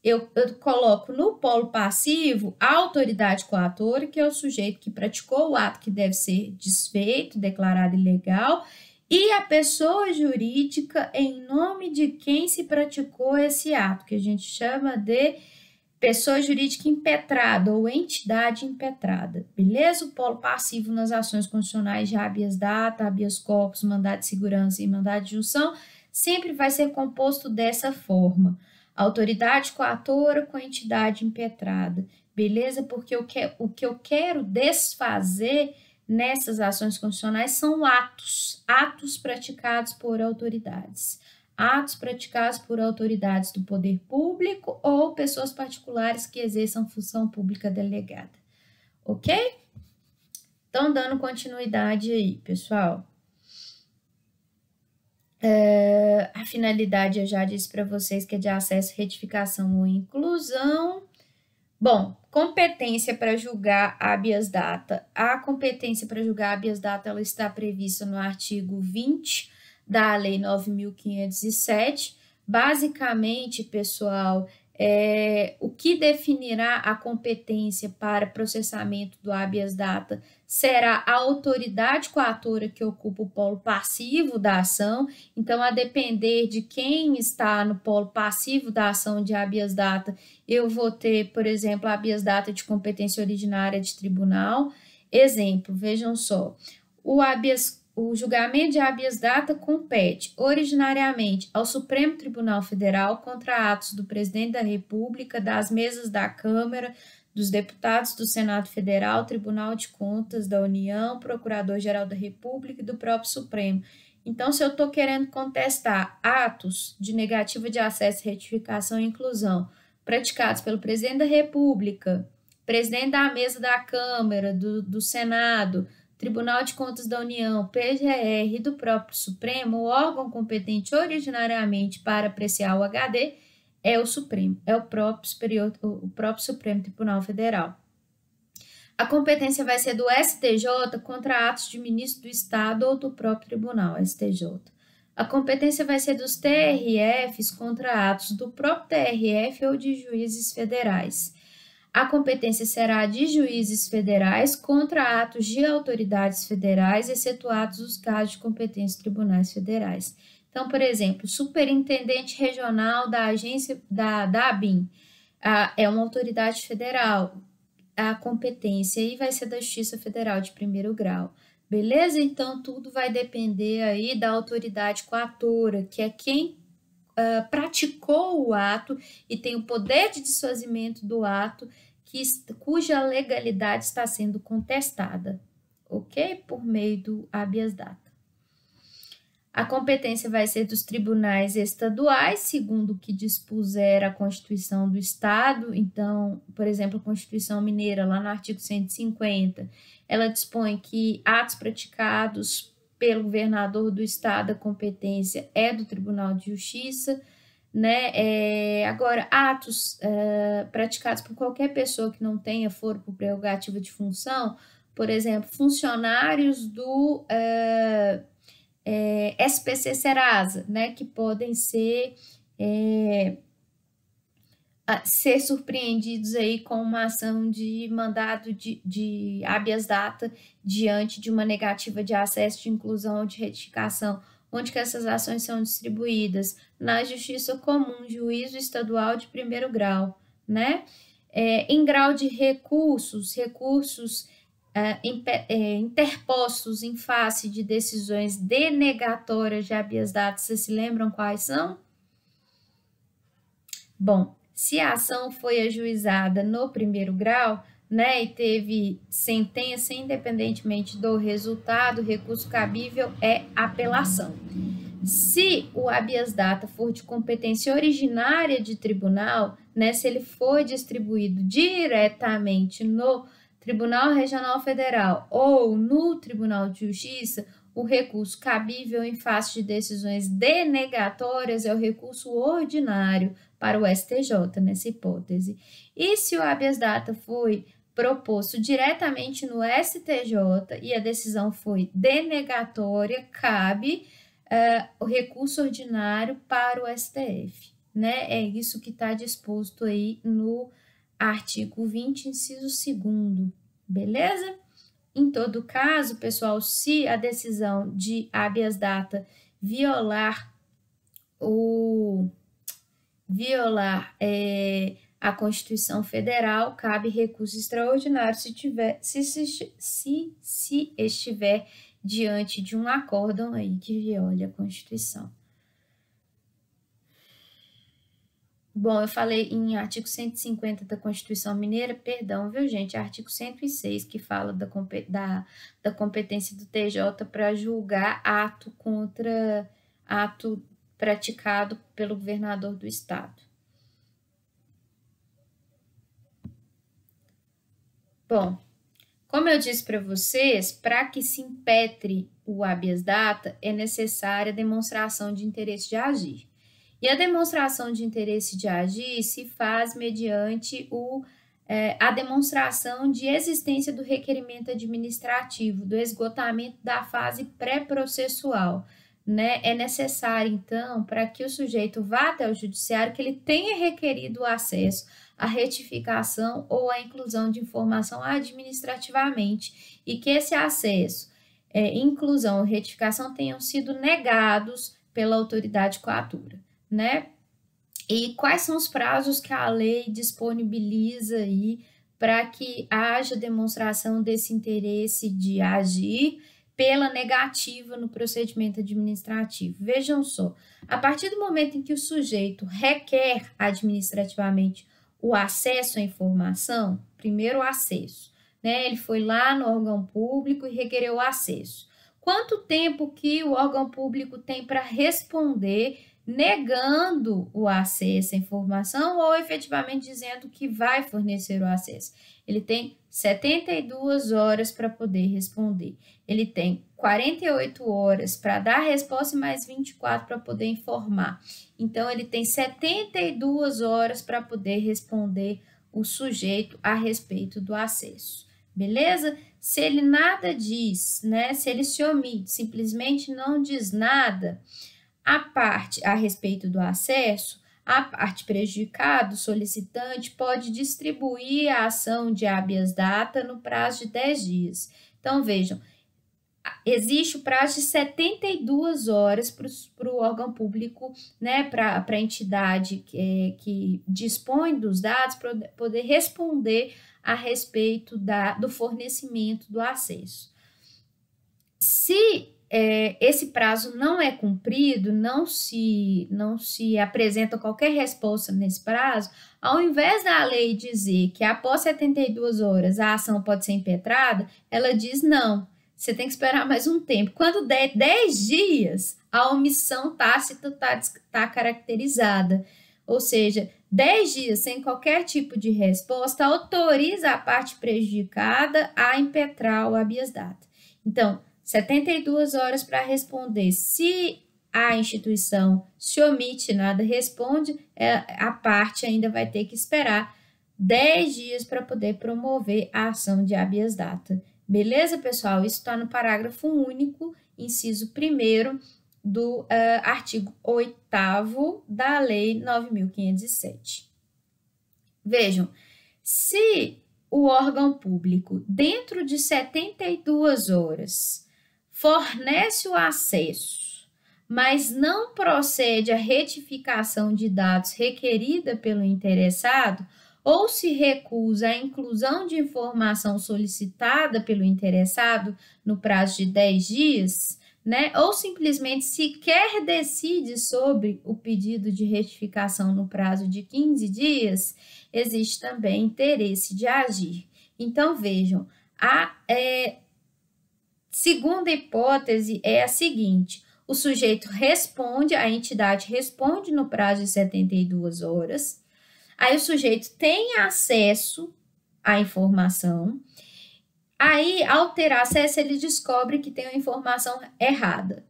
Speaker 1: eu coloco no polo passivo a autoridade coatora, que é o sujeito que praticou o ato que deve ser desfeito, declarado ilegal, e a pessoa jurídica em nome de quem se praticou esse ato, que a gente chama de pessoa jurídica impetrada ou entidade impetrada, beleza? O polo passivo nas ações constitucionais de habeas data, habeas corpus, mandado de segurança e mandado de junção sempre vai ser composto dessa forma. Autoridade coatora com entidade impetrada. beleza? Porque o que eu quero desfazer nessas ações constitucionais são atos praticados por autoridades. Atos praticados por autoridades do poder público ou pessoas particulares que exerçam função pública delegada. Ok? Então, dando continuidade aí, pessoal. A finalidade eu já disse para vocês que é de acesso, retificação ou inclusão. Bom, competência para julgar habeas data. A competência para julgar habeas data ela está prevista no artigo 20 da Lei 9.507. Basicamente, pessoal, o que definirá a competência para processamento do habeas data será a autoridade coatora que ocupa o polo passivo da ação. Então, a depender de quem está no polo passivo da ação de habeas data, eu vou ter, por exemplo, habeas data de competência originária de tribunal. Exemplo, vejam só, o julgamento de habeas data compete originariamente ao Supremo Tribunal Federal contra atos do Presidente da República, das mesas da Câmara, dos deputados do Senado Federal, Tribunal de Contas da União, Procurador-Geral da República e do próprio Supremo. Então, se eu estou querendo contestar atos de negativa de acesso, retificação e inclusão praticados pelo Presidente da República, Presidente da Mesa da Câmara, do Senado, Tribunal de Contas da União, PGR e do próprio Supremo, o órgão competente originariamente para apreciar o HD é o Supremo, é o próprio Supremo Tribunal Federal. A competência vai ser do STJ contra atos de ministro do Estado ou do próprio Tribunal, STJ. A competência vai ser dos TRFs contra atos do próprio TRF ou de juízes federais. A competência será de juízes federais contra atos de autoridades federais, excetuados os casos de competência de tribunais federais. Então, por exemplo, superintendente regional da agência da ABIN é uma autoridade federal. A competência aí vai ser da Justiça Federal de primeiro grau. Beleza? Então, tudo vai depender aí da autoridade coatora, que é quem praticou o ato e tem o poder de desfazimento do ato cuja legalidade está sendo contestada, ok? Por meio do habeas data. A competência vai ser dos tribunais estaduais, segundo o que dispuser a Constituição do Estado. Então, por exemplo, a Constituição Mineira, lá no artigo 150, ela dispõe que atos praticados pelo governador do Estado, a competência é do Tribunal de Justiça, né? Agora, atos praticados por qualquer pessoa que não tenha foro por prerrogativa de função, por exemplo, funcionários do SPC Serasa, né, que podem ser surpreendidos aí com uma ação de mandado de habeas data diante de uma negativa de acesso, de inclusão ou de retificação. Onde que essas ações são distribuídas? Na Justiça Comum, juízo estadual de primeiro grau, né? Em grau de recursos interpostos em face de decisões denegatórias de habeas data, vocês se lembram quais são? Bom, se a ação foi ajuizada no primeiro grau, né, e teve sentença independentemente do resultado, o recurso cabível é apelação. Se o habeas data for de competência originária de tribunal, né, se ele for distribuído diretamente no Tribunal Regional Federal ou no Tribunal de Justiça, o recurso cabível em face de decisões denegatórias é o recurso ordinário para o STJ, nessa hipótese. E se o habeas data foi proposto diretamente no STJ e a decisão foi denegatória, cabe o recurso ordinário para o STF, né? É isso que está disposto aí no artigo 20, inciso 2º, beleza? Em todo caso, pessoal, se a decisão de habeas data violar a Constituição Federal, cabe recurso extraordinário se estiver diante de um acórdão aí que viole a Constituição. Bom, eu falei em artigo 150 da Constituição Mineira, perdão, viu, gente? Artigo 106, que fala da competência do TJ para julgar ato praticado pelo governador do estado. Bom, como eu disse para vocês, para que se impetre o habeas data, é necessária a demonstração de interesse de agir. E a demonstração de interesse de agir se faz mediante a demonstração de existência do requerimento administrativo, do esgotamento da fase pré-processual, né? É necessário, então, para que o sujeito vá até o judiciário, que ele tenha requerido o acesso à retificação ou à inclusão de informação administrativamente e que esse acesso, inclusão ou retificação tenham sido negados pela autoridade coatora, né? E quais são os prazos que a lei disponibiliza aí para que haja demonstração desse interesse de agir pela negativa no procedimento administrativo? Vejam só, a partir do momento em que o sujeito requer administrativamente o acesso à informação, primeiro o acesso, né? Ele foi lá no órgão público e requereu o acesso. Quanto tempo que o órgão público tem para responder negando o acesso à informação ou efetivamente dizendo que vai fornecer o acesso? Ele tem 72 horas para poder responder. Ele tem 48 horas para dar a resposta e mais 24 para poder informar. Então, ele tem 72 horas para poder responder o sujeito a respeito do acesso. Beleza? Se ele nada diz, né? Se ele se omite, simplesmente não diz nada, a parte a respeito do acesso, a parte prejudicada, o solicitante, pode distribuir a ação de habeas data no prazo de 10 dias. Então, vejam, existe o prazo de 72 horas para o órgão público, né, para a entidade que dispõe dos dados, para poder responder a respeito do fornecimento do acesso. Se esse prazo não é cumprido, não se apresenta qualquer resposta nesse prazo, ao invés da lei dizer que após 72 horas a ação pode ser impetrada, ela diz não, você tem que esperar mais um tempo. Quando der 10 dias, a omissão tácita está caracterizada, ou seja, 10 dias sem qualquer tipo de resposta autoriza a parte prejudicada a impetrar o habeas data. Então, 72 horas para responder. Se a instituição se omite, nada responde, a parte ainda vai ter que esperar 10 dias para poder promover a ação de habeas data. Beleza, pessoal? Isso está no parágrafo único, inciso 1º do artigo 8º da Lei 9.507. Vejam, se o órgão público, dentro de 72 horas, fornece o acesso, mas não procede à retificação de dados requerida pelo interessado, ou se recusa a inclusão de informação solicitada pelo interessado no prazo de 10 dias, né? Ou simplesmente sequer decide sobre o pedido de retificação no prazo de 15 dias, existe também interesse de agir. Então, vejam, a segunda hipótese é a seguinte: o sujeito responde, a entidade responde no prazo de 72 horas, aí o sujeito tem acesso à informação, aí, ao ter acesso, ele descobre que tem uma informação errada,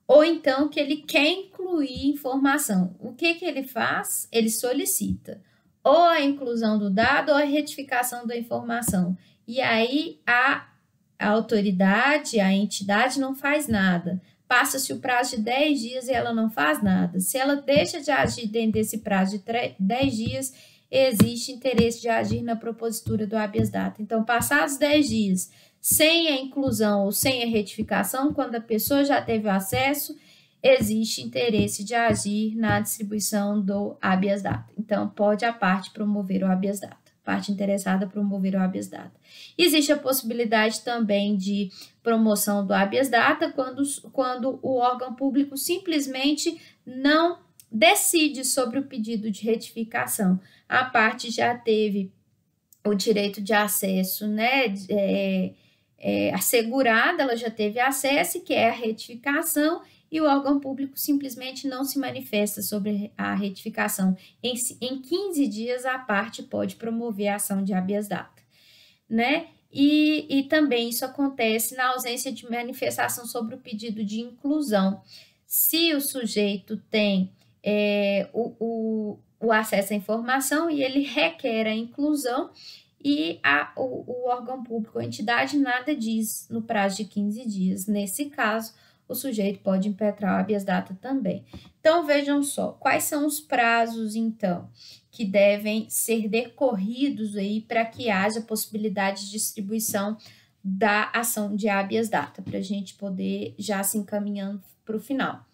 Speaker 1: ou então que ele quer incluir informação. O que ele faz? Ele solicita ou a inclusão do dado ou a retificação da informação. E aí, a autoridade, a entidade não faz nada. Passa-se o prazo de 10 dias e ela não faz nada. Se ela deixa de agir dentro desse prazo de 10 dias, existe interesse de agir na propositura do habeas data. Então, passados 10 dias, sem a inclusão ou sem a retificação, quando a pessoa já teve acesso, existe interesse de agir na distribuição do habeas data. Então, pode a parte promover o habeas data. Parte interessada promover o habeas data. Existe a possibilidade também de promoção do habeas data quando o órgão público simplesmente não decide sobre o pedido de retificação. A parte já teve o direito de acesso, né, assegurada, ela já teve acesso, que é a retificação, e o órgão público simplesmente não se manifesta sobre a retificação. Em 15 dias, a parte pode promover a ação de habeas data, né? E também isso acontece na ausência de manifestação sobre o pedido de inclusão. Se o sujeito tem o acesso à informação e ele requer a inclusão, e o órgão público ou entidade nada diz no prazo de 15 dias. Nesse caso, o sujeito pode impetrar o habeas data também. Então, vejam só, quais são os prazos, então, que devem ser decorridos aí para que haja possibilidade de distribuição da ação de habeas data, para a gente poder já se encaminhando para o final.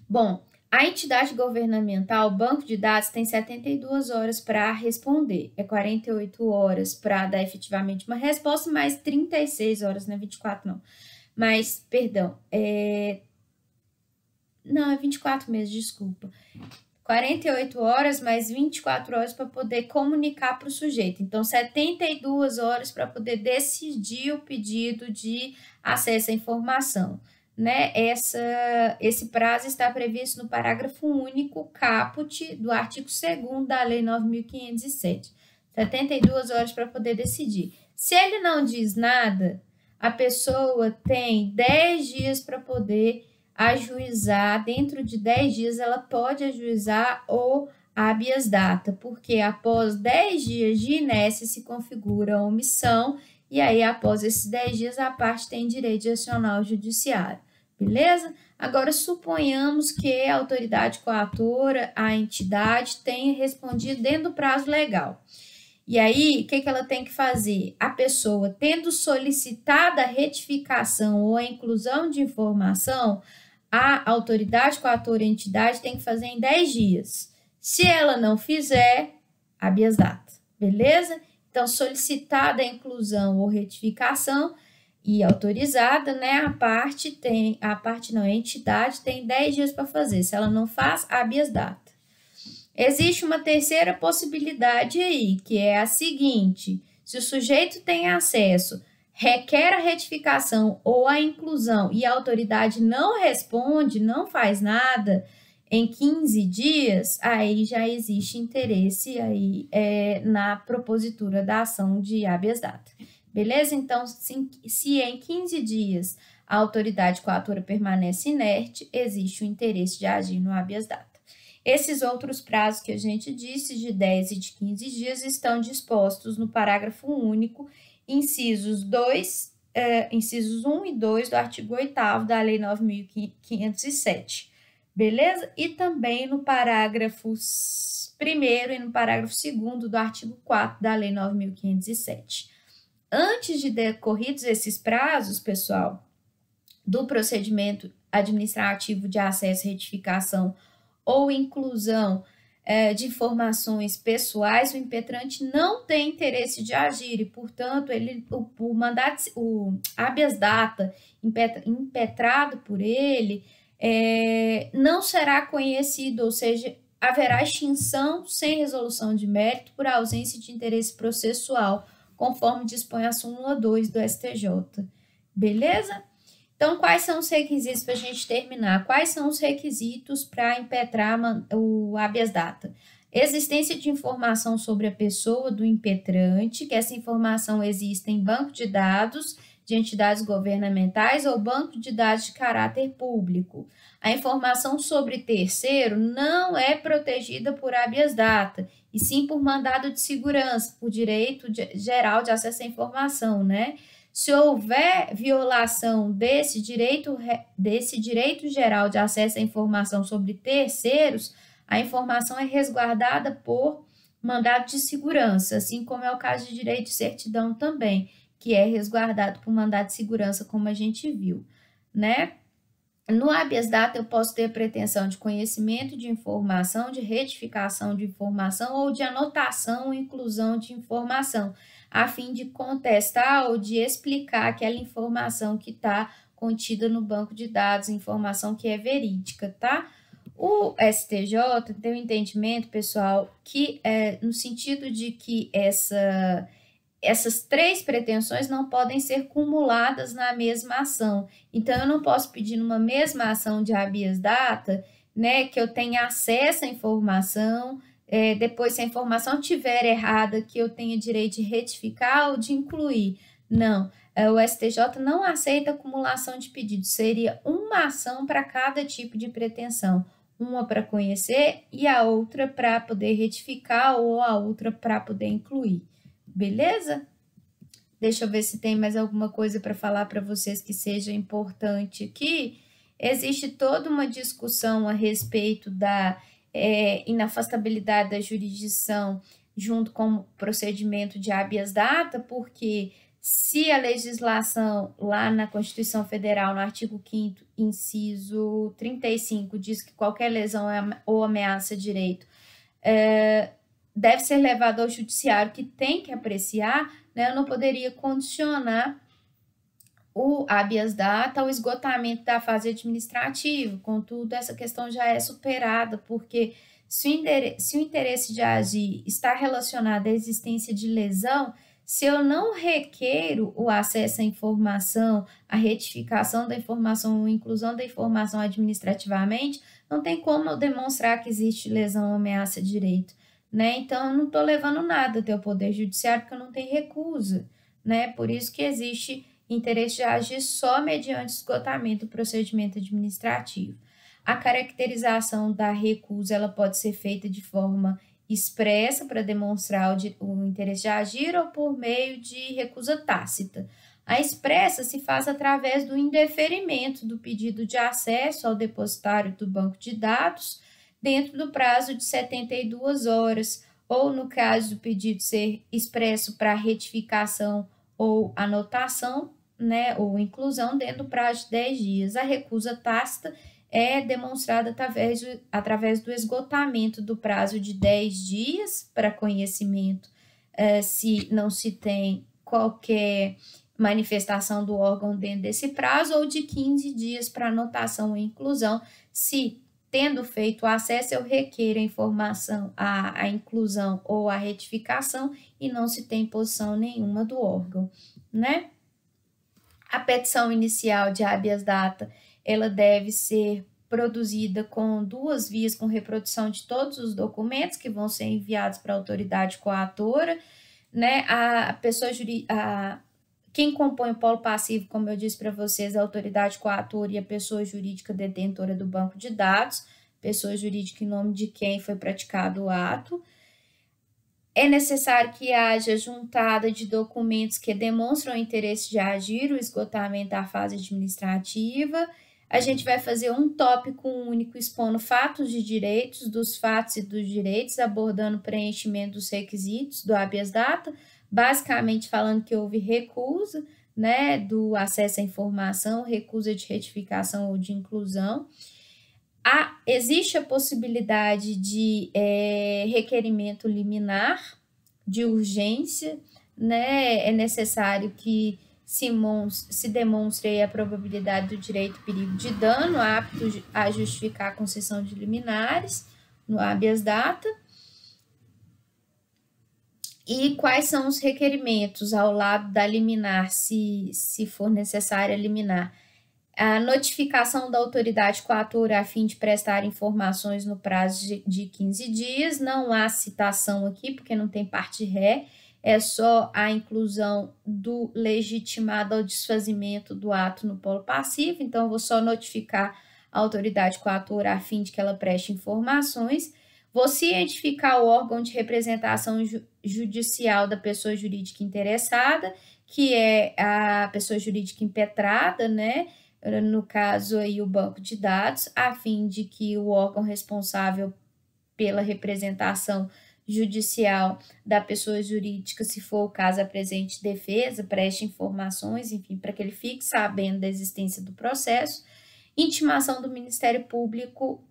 Speaker 1: Bom, a entidade governamental, o banco de dados, tem 72 horas para responder. É 48 horas para dar efetivamente uma resposta, mais 36 horas, não é 24 não. Mas, perdão, não, é 24 mesmo, desculpa. 48 horas mais 24 horas para poder comunicar para o sujeito. Então, 72 horas para poder decidir o pedido de acesso à informação, né? Esse prazo está previsto no parágrafo único caput do artigo 2º da Lei 9.507. 72 horas para poder decidir. Se ele não diz nada, a pessoa tem 10 dias para poder ajuizar. Dentro de 10 dias, ela pode ajuizar o habeas data, porque após 10 dias de inércia se configura a omissão, e aí, após esses 10 dias, a parte tem direito de acionar o judiciário, beleza? Agora, suponhamos que a autoridade coatora, a entidade, tenha respondido dentro do prazo legal. E aí, o que ela tem que fazer? A pessoa, tendo solicitado a retificação ou a inclusão de informação, a autoridade coatora e a entidade tem que fazer em 10 dias. Se ela não fizer, habeas data, beleza? Então, solicitada a inclusão ou retificação e autorizada, né? A entidade tem 10 dias para fazer. Se ela não faz, habeas data. Existe uma terceira possibilidade aí, que é a seguinte: se o sujeito tem acesso, requer a retificação ou a inclusão e a autoridade não responde, não faz nada em 15 dias, aí já existe interesse aí, na propositura da ação de habeas data. Beleza? Então, se em 15 dias a autoridade coatora permanece inerte, existe o interesse de agir no habeas data. Esses outros prazos que a gente disse, de 10 e de 15 dias, estão dispostos no parágrafo único, incisos 1 e 2 do artigo 8º da Lei 9.507, beleza? E também no parágrafo 1º e no parágrafo 2º do artigo 4º da Lei 9.507. Antes de decorridos esses prazos, pessoal, do procedimento administrativo de acesso e retificação ou inclusão de informações pessoais, o impetrante não tem interesse de agir e, portanto, o habeas data impetrado por ele não será conhecido, ou seja, haverá extinção sem resolução de mérito por ausência de interesse processual, conforme dispõe a súmula 2 do STJ. Beleza? Então, quais são os requisitos para a gente terminar? Quais são os requisitos para impetrar o habeas data? Existência de informação sobre a pessoa do impetrante, que essa informação existe em banco de dados de entidades governamentais ou banco de dados de caráter público. A informação sobre terceiro não é protegida por habeas data, e sim por mandado de segurança, por direito geral de acesso à informação, né? Se houver violação desse direito geral de acesso à informação sobre terceiros, a informação é resguardada por mandado de segurança, assim como é o caso de direito de certidão também, que é resguardado por mandado de segurança, como a gente viu, né? No habeas data, eu posso ter pretensão de conhecimento de informação, de retificação de informação ou de anotação ou inclusão de informação, a fim de contestar ou de explicar aquela informação que está contida no banco de dados, informação que é verídica, tá? O STJ tem um entendimento, pessoal, que é no sentido de que essas três pretensões não podem ser cumuladas na mesma ação. Então, eu não posso pedir numa mesma ação de habeas data, né, que eu tenha acesso à informação, depois, se a informação estiver errada, que eu tenha direito de retificar ou de incluir. Não, o STJ não aceita acumulação de pedidos, seria uma ação para cada tipo de pretensão. Uma para conhecer e a outra para poder retificar ou a outra para poder incluir. Beleza? Deixa eu ver se tem mais alguma coisa para falar para vocês que seja importante aqui. Existe toda uma discussão a respeito da inafastabilidade da jurisdição junto com o procedimento de habeas data, porque se a legislação lá na Constituição Federal, no artigo 5º, inciso 35, diz que qualquer lesão ou ameaça a direito deve ser levado ao judiciário, que tem que apreciar, né, eu não poderia condicionar o habeas data ao esgotamento da fase administrativa. Contudo, essa questão já é superada, porque se o interesse de agir está relacionado à existência de lesão, se eu não requeiro o acesso à informação, a retificação da informação ou inclusão da informação administrativamente, não tem como eu demonstrar que existe lesão ou ameaça a direito, né? Então, eu não estou levando nada até o Poder Judiciário, porque eu não tenho recusa, né? Por isso que existe interesse de agir só mediante esgotamento do procedimento administrativo. A caracterização da recusa, ela pode ser feita de forma expressa para demonstrar o interesse de agir ou por meio de recusa tácita. A expressa se faz através do indeferimento do pedido de acesso ao depositário do banco de dados dentro do prazo de 72 horas, ou no caso do pedido ser expresso para retificação ou anotação, né, ou inclusão dentro do prazo de 10 dias. A recusa tácita é demonstrada através do esgotamento do prazo de 10 dias para conhecimento, se não se tem qualquer manifestação do órgão dentro desse prazo, ou de 15 dias para anotação ou inclusão, se, tendo feito o acesso, eu requeiro a informação, a inclusão ou a retificação e não se tem posição nenhuma do órgão, né? A petição inicial de habeas data, ela deve ser produzida com 2 vias, com reprodução de todos os documentos que vão ser enviados para a autoridade coatora, né? A pessoa quem compõe o polo passivo, como eu disse para vocês, a autoridade coatora e a pessoa jurídica detentora do banco de dados, pessoa jurídica em nome de quem foi praticado o ato. É necessário que haja juntada de documentos que demonstram o interesse de agir, o esgotamento da fase administrativa. A gente vai fazer um tópico único expondo fatos de direitos, dos fatos e dos direitos, abordando o preenchimento dos requisitos do habeas data, basicamente falando que houve recusa, né, do acesso à informação, recusa de retificação ou de inclusão. Existe a possibilidade de requerimento liminar, de urgência, né? É necessário que se demonstre a probabilidade do direito perigo de dano, apto a justificar a concessão de liminares no habeas data. E quais são os requerimentos ao lado da liminar, se for necessária liminar? A notificação da autoridade coatora a fim de prestar informações no prazo de 15 dias, não há citação aqui, porque não tem parte ré, é só a inclusão do legitimado ao desfazimento do ato no polo passivo, então eu vou só notificar a autoridade coatora a fim de que ela preste informações. Vou cientificar o órgão de representação judicial da pessoa jurídica interessada, que é a pessoa jurídica impetrada, né? No caso aí o banco de dados, a fim de que o órgão responsável pela representação judicial da pessoa jurídica, se for o caso, apresente defesa, preste informações, enfim, para que ele fique sabendo da existência do processo. Intimação do Ministério Público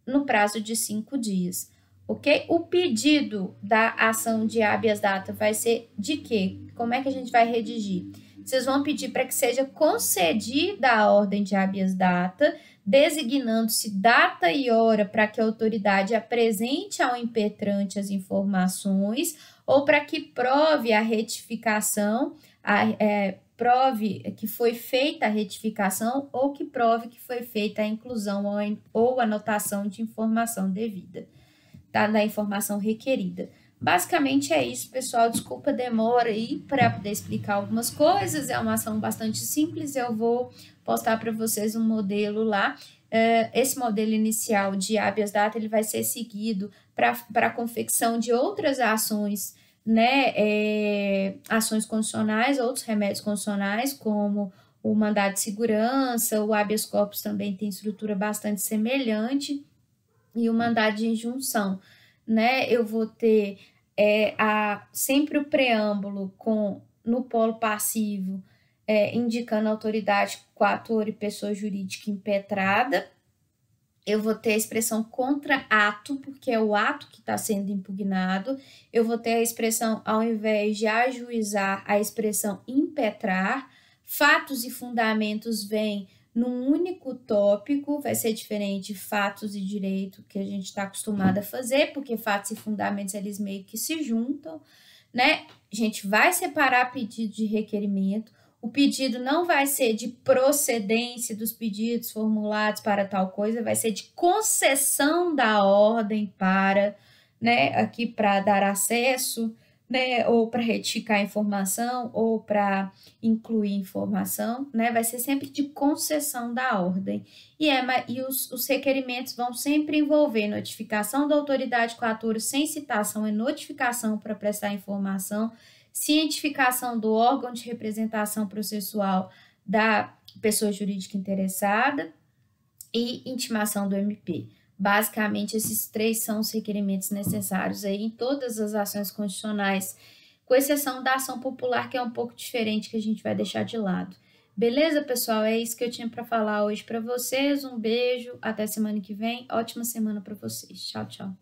Speaker 1: no prazo de 5 dias, ok? O pedido da ação de habeas data vai ser de quê? Como é que a gente vai redigir? vocês vão pedir para que seja concedida a ordem de habeas data, designando-se data e hora para que a autoridade apresente ao impetrante as informações ou para que prove a retificação, prove que foi feita a retificação ou que prove que foi feita a inclusão ou anotação de informação devida, tá? Da informação requerida. Basicamente é isso, pessoal. Desculpa a demora aí para poder explicar algumas coisas. É uma ação bastante simples. Eu vou postar para vocês um modelo lá. Esse modelo inicial de habeas data ele vai ser seguido para a confecção de outras ações, né? Ações condicionais, outros remédios condicionais, como o mandado de segurança, o habeas corpus também tem estrutura bastante semelhante, e o mandado de injunção, né? Eu vou ter sempre o preâmbulo no polo passivo, indicando a autoridade coatora e pessoa jurídica impetrada. Eu vou ter a expressão contra ato, porque é o ato que está sendo impugnado. Eu vou ter a expressão, ao invés de ajuizar, a expressão impetrar. Fatos e fundamentos vêm num único tópico, vai ser diferente de fatos e direito que a gente está acostumado a fazer, porque fatos e fundamentos eles meio que se juntam, né? A gente vai separar pedido de requerimento. O pedido não vai ser de procedência dos pedidos formulados para tal coisa, vai ser de concessão da ordem para, né, aqui para dar acesso, né, ou para retificar informação, ou para incluir informação, né, vai ser sempre de concessão da ordem. E os requerimentos vão sempre envolver notificação da autoridade coatora sem citação e notificação para prestar informação, cientificação do órgão de representação processual da pessoa jurídica interessada e intimação do MP. Basicamente, esses três são os requerimentos necessários aí em todas as ações constitucionais, com exceção da ação popular, que é um pouco diferente, que a gente vai deixar de lado. Beleza, pessoal? É isso que eu tinha para falar hoje para vocês. Um beijo, até semana que vem. Ótima semana para vocês. Tchau, tchau.